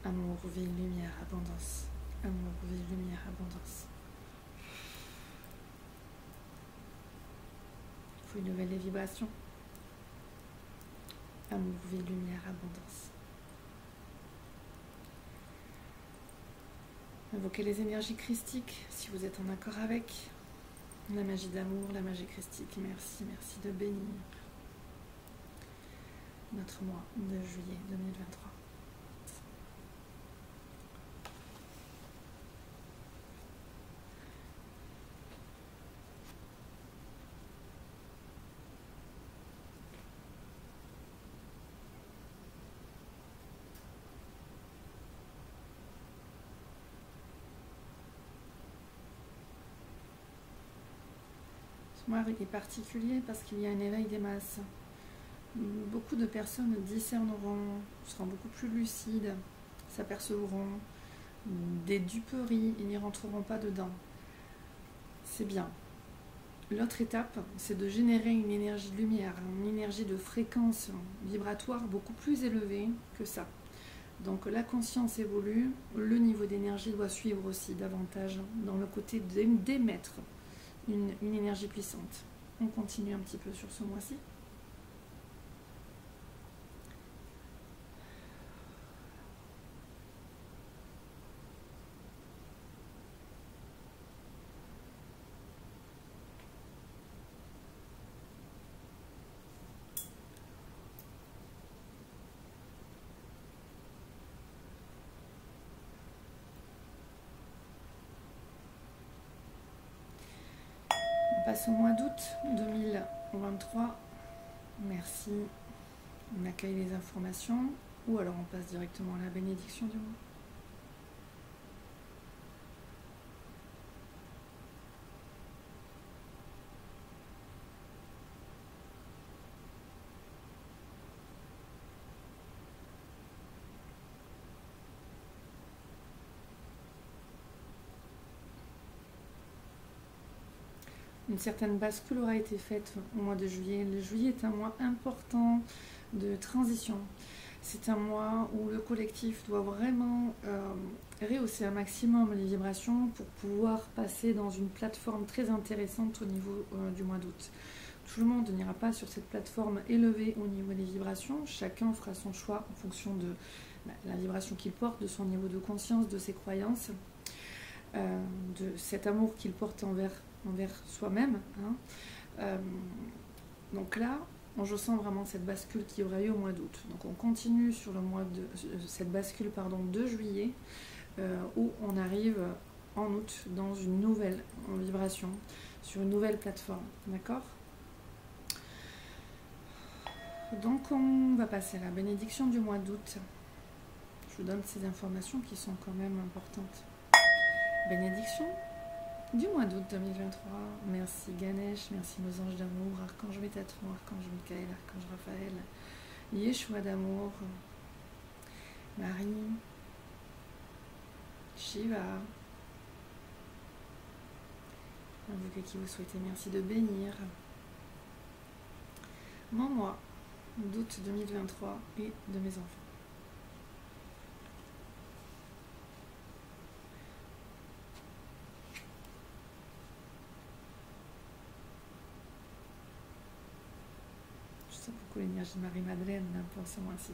Amour, vie, lumière, abondance. Amour, vie, lumière, abondance. Il faut élever les vibrations. Amour, vie, lumière, abondance. Invoquez les énergies christiques si vous êtes en accord avec. La magie d'amour, la magie christique. Merci, merci de bénir notre mois de juillet 2023. Ce mois est particulier parce qu'il y a un éveil des masses. Beaucoup de personnes discerneront, seront beaucoup plus lucides, s'apercevront des duperies et n'y rentreront pas dedans. C'est bien. L'autre étape, c'est de générer une énergie de lumière, une énergie de fréquence vibratoire beaucoup plus élevée que ça. Donc la conscience évolue, le niveau d'énergie doit suivre aussi davantage dans le côté d'émettre une énergie puissante. On continue un petit peu sur ce mois-ci. On passe au mois d'août 2023. Merci. On accueille les informations ou alors on passe directement à la bénédiction du mois. Une certaine bascule aura été faite au mois de juillet. Le juillet est un mois important de transition. C'est un mois où le collectif doit vraiment rehausser un maximum les vibrations pour pouvoir passer dans une plateforme très intéressante au niveau du mois d'août. Tout le monde n'ira pas sur cette plateforme élevée au niveau des vibrations. Chacun fera son choix en fonction de la vibration qu'il porte, de son niveau de conscience, de ses croyances, de cet amour qu'il porte envers soi-même. Donc là, je sens vraiment cette bascule qui aura eu au mois d'août. Donc on continue sur cette bascule de juillet, où on arrive en août dans une nouvelle vibration, sur une nouvelle plateforme. D'accord ? Donc on va passer à la bénédiction du mois d'août. Je vous donne ces informations qui sont quand même importantes. Bénédiction du mois d'août 2023. Merci Ganesh, merci nos anges d'amour, Archange Métatron, Archange Michael, Archange Raphaël, Yeshua d'amour, Marie, Shiva. Invoquez qui vous souhaitez, merci de bénir mon mois d'août 2023 et de mes enfants. Je sens beaucoup l'énergie de Marie-Madeleine pour ce mois-ci.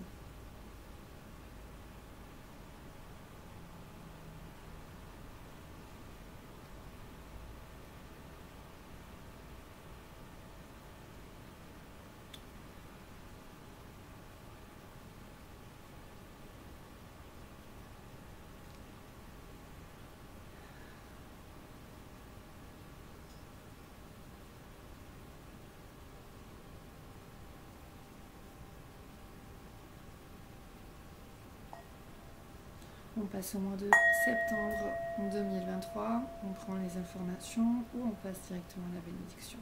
On passe au mois de septembre 2023, on prend les informations ou on passe directement à la bénédiction.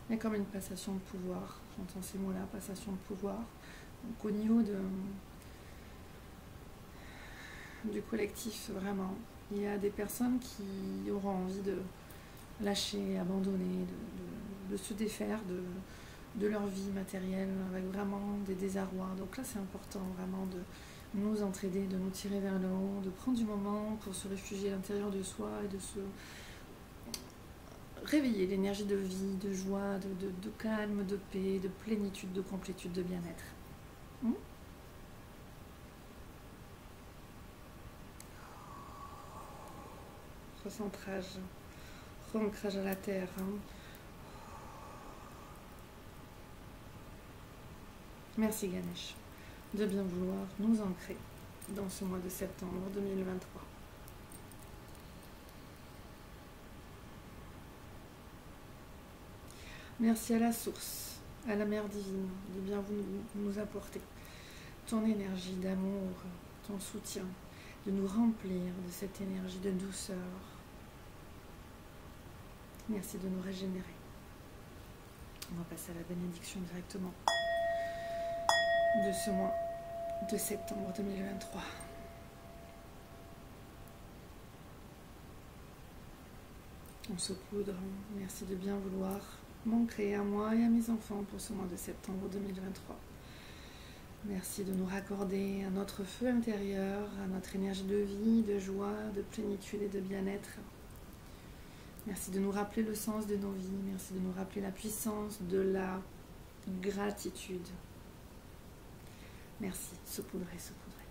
Il y a comme une passation de pouvoir, j'entends ces mots-là, passation de pouvoir. Donc au niveau du collectif, vraiment, il y a des personnes qui auront envie de lâcher, abandonner, de se défaire de leur vie matérielle avec vraiment des désarrois. Donc là, c'est important vraiment de nous entraider, de nous tirer vers le haut, de prendre du moment pour se réfugier à l'intérieur de soi et de se réveiller l'énergie de vie, de joie, de calme, de paix, de plénitude, de complétude, de bien-être. Recentrage, re-ancrage à la terre. Merci Ganesh de bien vouloir nous ancrer dans ce mois de septembre 2023. Merci à la source, à la mère divine de bien nous apporter ton énergie d'amour, ton soutien, de nous remplir de cette énergie de douceur. Merci de nous régénérer. On va passer à la bénédiction directement. de ce mois de septembre 2023. On se poudre. Merci de bien vouloir m'ancrer à moi et à mes enfants pour ce mois de septembre 2023. Merci de nous raccorder à notre feu intérieur, à notre énergie de vie, de joie, de plénitude et de bien-être. Merci de nous rappeler le sens de nos vies. Merci de nous rappeler la puissance de la gratitude. Merci. Saupoudrer, saupoudrer.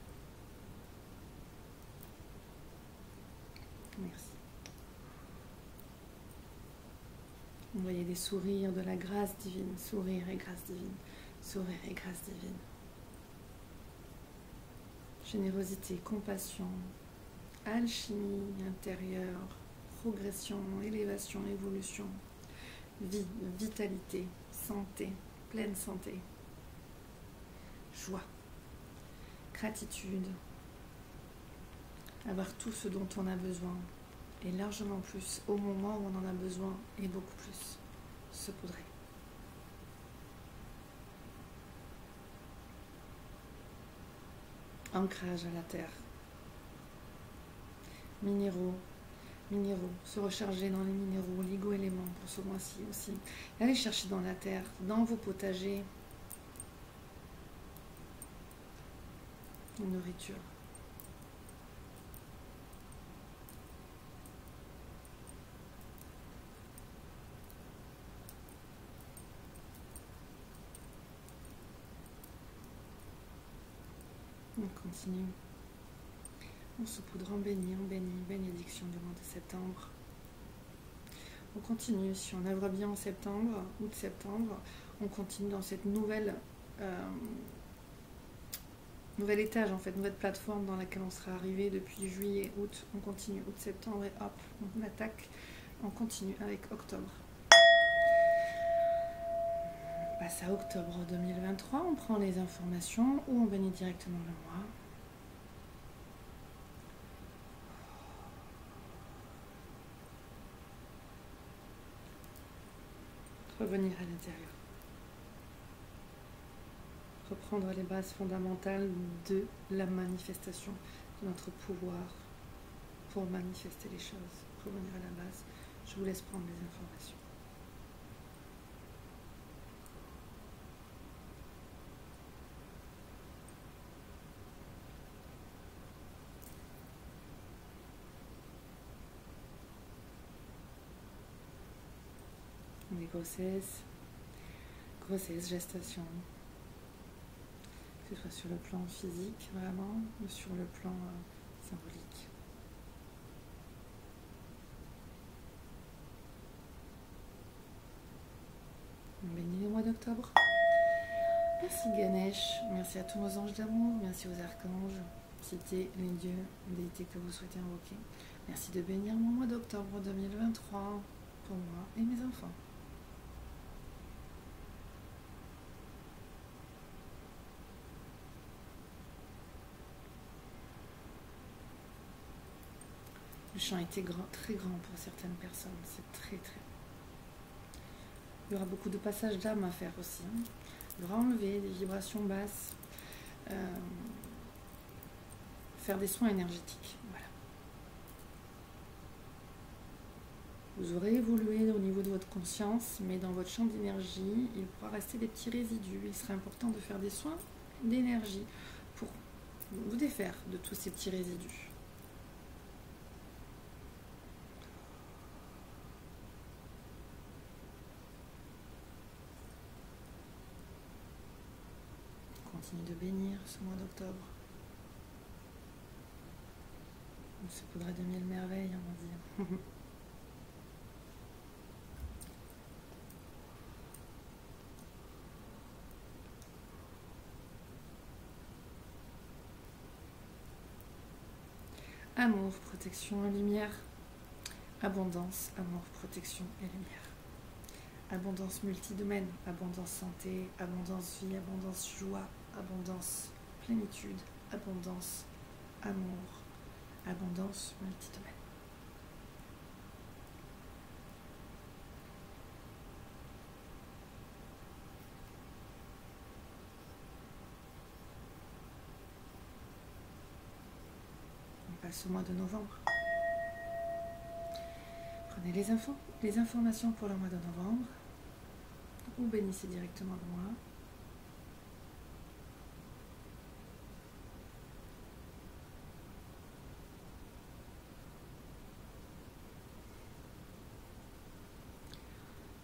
Merci. Envoyez des sourires de la grâce divine. Sourire et grâce divine. Sourire et grâce divine. Générosité, compassion, alchimie intérieure, progression, élévation, évolution, vie, vitalité, santé, pleine santé, joie, gratitude, avoir tout ce dont on a besoin et largement plus au moment où on en a besoin et beaucoup plus, se poudrer. Ancrage à la terre. Minéraux, se recharger dans les minéraux, ligo-éléments pour ce mois-ci aussi. Allez chercher dans la terre, dans vos potagers, une nourriture. On continue. On se poudre en bénédiction du mois de septembre. On continue, si on œuvre bien en septembre, août-septembre, on continue dans cette nouvel étage, en fait, nouvelle plateforme dans laquelle on sera arrivé depuis juillet, août. On continue août-septembre et hop, on attaque, on continue avec octobre. On passe à octobre 2023, on prend les informations ou on bénit directement le mois. Revenir à l'intérieur. Reprendre les bases fondamentales de la manifestation, de notre pouvoir pour manifester les choses. Revenir à la base. Je vous laisse prendre les informations. Les grossesses, gestation, que ce soit sur le plan physique vraiment ou sur le plan symbolique. On bénit le mois d'octobre. Merci Ganesh, merci à tous nos anges d'amour, merci aux archanges, citez les dieux, les déités que vous souhaitez invoquer. Merci de bénir mon mois d'octobre 2023 pour moi et mes enfants. Le champ était très grand pour certaines personnes, c'est très. Il y aura beaucoup de passages d'âme à faire aussi. Il faudra enlever des vibrations basses, faire des soins énergétiques. Voilà. Vous aurez évolué au niveau de votre conscience, mais dans votre champ d'énergie, il pourra rester des petits résidus. Il serait important de faire des soins d'énergie pour vous défaire de tous ces petits résidus. Continue de bénir ce mois d'octobre. On se poudra de mille merveilles, on va dire. Amour, protection et lumière. Abondance, amour, protection et lumière. Abondance multidomaine, abondance santé, abondance vie, abondance joie, abondance plénitude, abondance amour, abondance multidomaine. ce mois de novembre. Prenez les informations pour le mois de novembre ou bénissez directement le mois.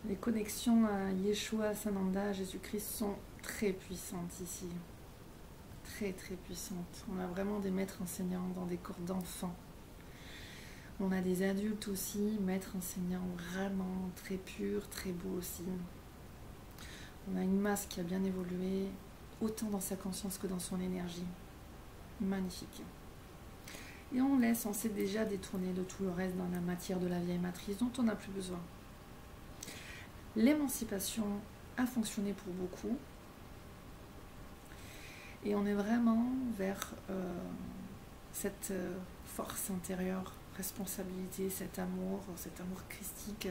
Les connexions à Yeshua, Sananda, Jésus-Christ sont très puissantes ici. Très très puissantes. On a vraiment des maîtres enseignants dans des corps d'enfants. On a des adultes aussi, maîtres enseignants vraiment très purs, très beaux aussi. On a une masse qui a bien évolué, autant dans sa conscience que dans son énergie. Magnifique. Et on s'est déjà détourné de tout le reste dans la matière de la vieille matrice dont on n'a plus besoin. L'émancipation a fonctionné pour beaucoup. Et on est vraiment vers cette force intérieure, responsabilité, cet amour christique,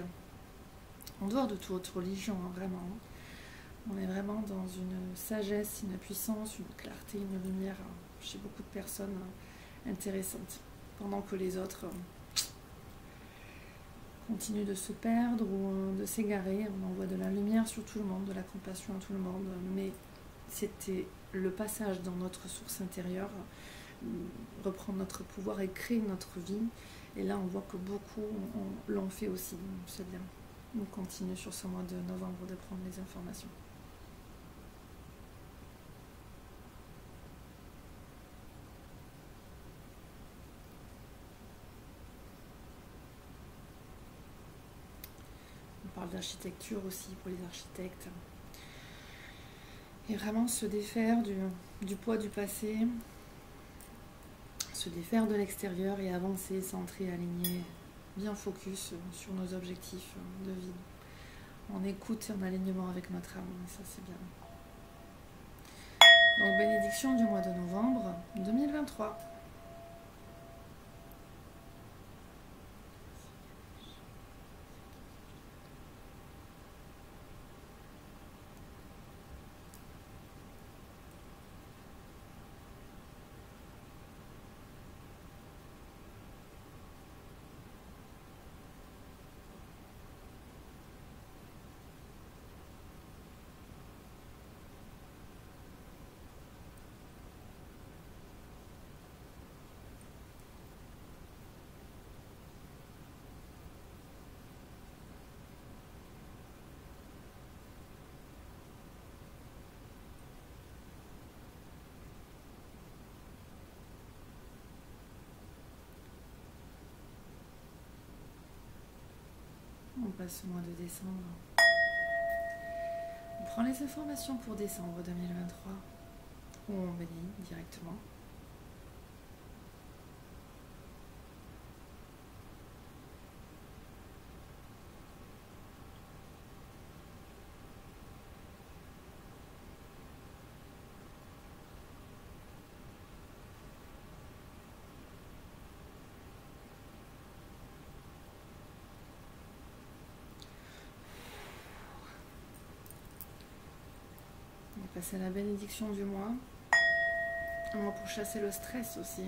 en dehors de toute religion, hein, vraiment. On est vraiment dans une sagesse, une puissance, une clarté, une lumière chez beaucoup de personnes intéressantes, pendant que les autres continuent de se perdre ou de s'égarer. On envoie de la lumière sur tout le monde, de la compassion à tout le monde, mais c'était le passage dans notre source intérieure, reprendre notre pouvoir et créer notre vie. Et là, on voit que beaucoup l'ont fait aussi. C'est bien. On continue sur ce mois de novembre de prendre les informations. On parle d'architecture aussi pour les architectes. Et vraiment se défaire du poids du passé, se défaire de l'extérieur et avancer, centrer, aligner, bien focus sur nos objectifs de vie. En écoute et en alignement avec notre âme, ça c'est bien. Donc bénédiction du mois de novembre 2023. On passe au mois de décembre. On prend les informations pour décembre 2023 ou on bénit directement. C'est la bénédiction du mois. Un mois pour chasser le stress aussi.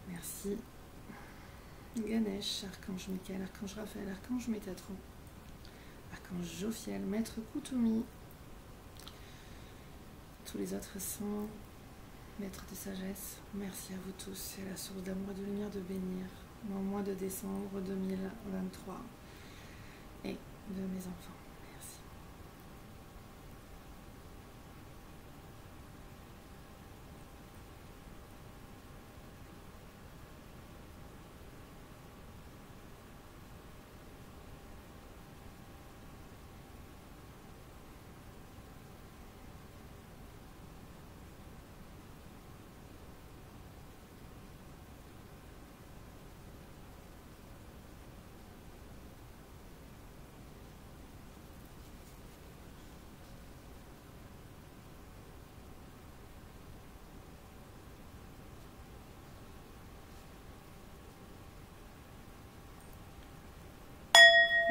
Merci. Ganesh, Archange Michael, Archange Raphaël, Archange Métatron, Archange Jophiel, Maître Koutoumi, tous les autres saints, Maître de sagesse. Merci à vous tous. C'est la source d'amour et de lumière de bénir dans le mois de décembre 2023 et de mes enfants.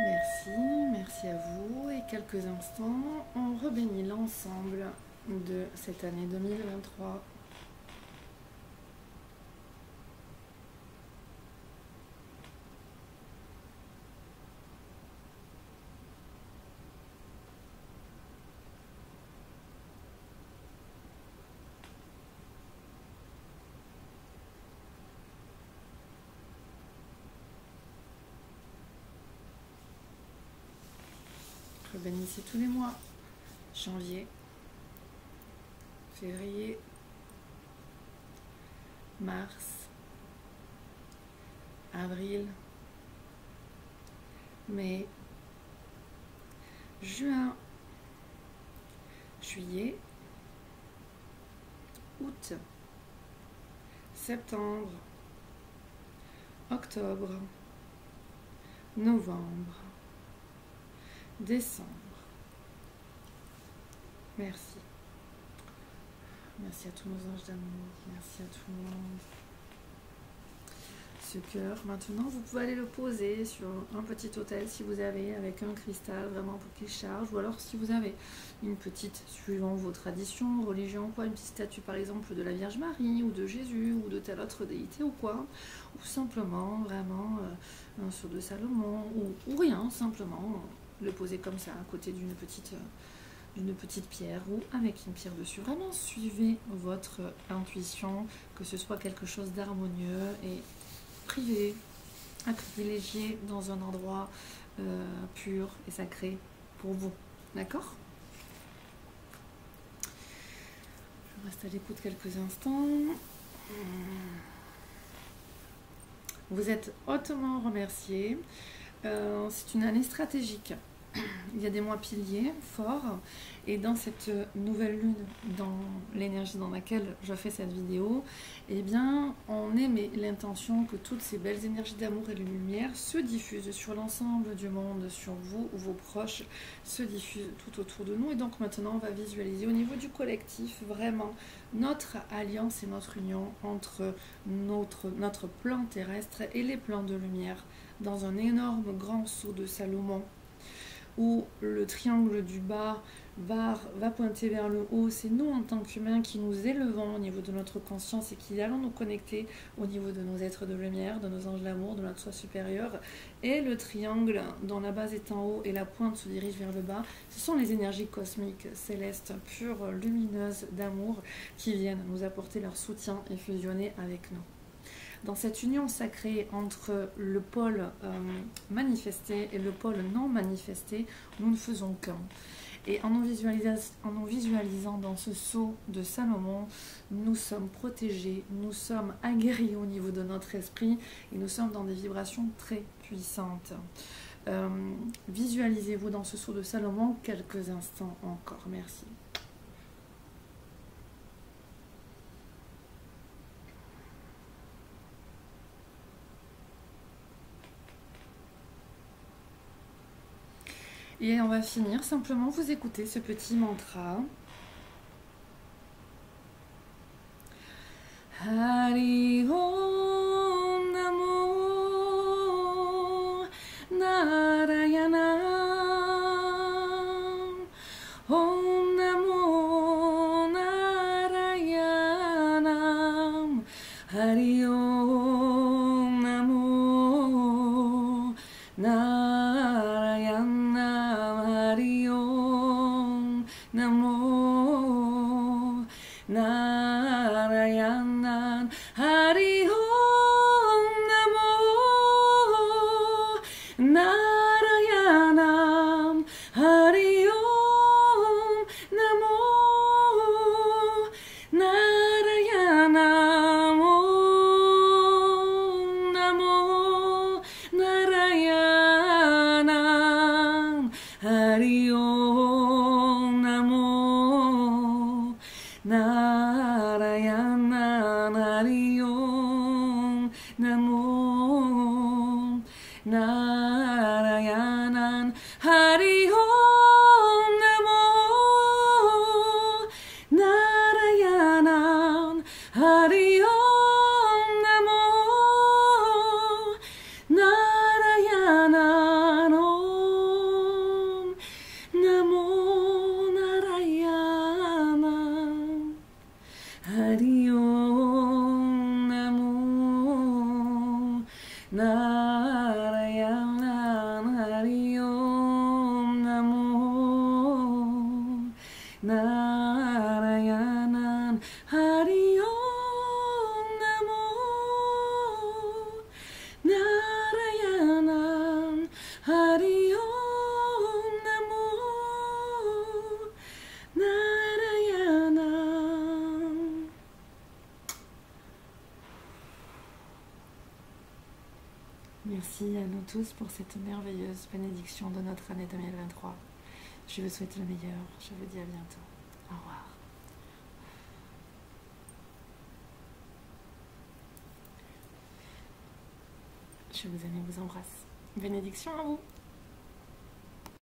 Merci. Merci à vous. Et quelques instants, on rebénit l'ensemble de cette année 2023. Bénissez tous les mois, janvier, février, mars, avril, mai, juin, juillet, août, septembre, octobre, novembre, décembre. Merci. Merci à tous nos anges d'amour. Merci à tout le monde. Ce cœur, maintenant, vous pouvez aller le poser sur un petit autel si vous avez, avec un cristal vraiment pour qu'il charge, ou alors si vous avez une petite, suivant vos traditions, religions, quoi, une petite statue par exemple de la Vierge Marie, ou de Jésus, ou de telle autre déité ou quoi, ou simplement vraiment un sceau de Salomon, ou rien, simplement le poser comme ça à côté d'une petite pierre ou avec une pierre dessus. Vraiment suivez votre intuition, que ce soit quelque chose d'harmonieux et privé, à privilégier dans un endroit pur et sacré pour vous. D'accord? Je reste à l'écoute quelques instants. Vous êtes hautement remerciés. C'est une année stratégique. Il y a des mois piliers forts et dans cette nouvelle lune, dans l'énergie dans laquelle je fais cette vidéo, eh bien on émet l'intention que toutes ces belles énergies d'amour et de lumière se diffusent sur l'ensemble du monde, sur vous ou vos proches, se diffusent tout autour de nous. Et donc maintenant on va visualiser au niveau du collectif vraiment notre alliance et notre union entre notre plan terrestre et les plans de lumière dans un énorme grand sceau de Salomon, où le triangle du bas va pointer vers le haut. C'est nous en tant qu'humains qui nous élevons au niveau de notre conscience et qui allons nous connecter au niveau de nos êtres de lumière, de nos anges d'amour, de notre soi supérieur. Et le triangle dont la base est en haut et la pointe se dirige vers le bas, ce sont les énergies cosmiques, célestes, pures, lumineuses d'amour qui viennent nous apporter leur soutien et fusionner avec nous. Dans cette union sacrée entre le pôle manifesté et le pôle non manifesté, nous ne faisons qu'un. Et en nous visualisant dans ce sceau de Salomon, nous sommes protégés, nous sommes aguerris au niveau de notre esprit et nous sommes dans des vibrations très puissantes. Visualisez-vous dans ce sceau de Salomon quelques instants encore. Merci. Et on va finir, simplement vous écoutez ce petit mantra. Hari Om Namo Narayana Om Namo Narayana Hari Om Namo Narayana Hari Om Namo Narayana Hari Om Namo Narayana Hari Om Namo Narayana Om Namo Narayana Hari Om Namo Narayana Hari Om Namo Narayana Hari Om Namo Narayana Hari Om Namo Narayana Om Namo Narayana. Narayanan Hari Om Namo Narayanan Hari Om Namo Narayanan Hari Om Namo Narayanan. Merci à nous tous pour cette merveilleuse bénédiction de notre année 2023. Je vous souhaite le meilleur. Je vous dis à bientôt. Au revoir. Je vous aime et vous embrasse. Bénédiction à vous.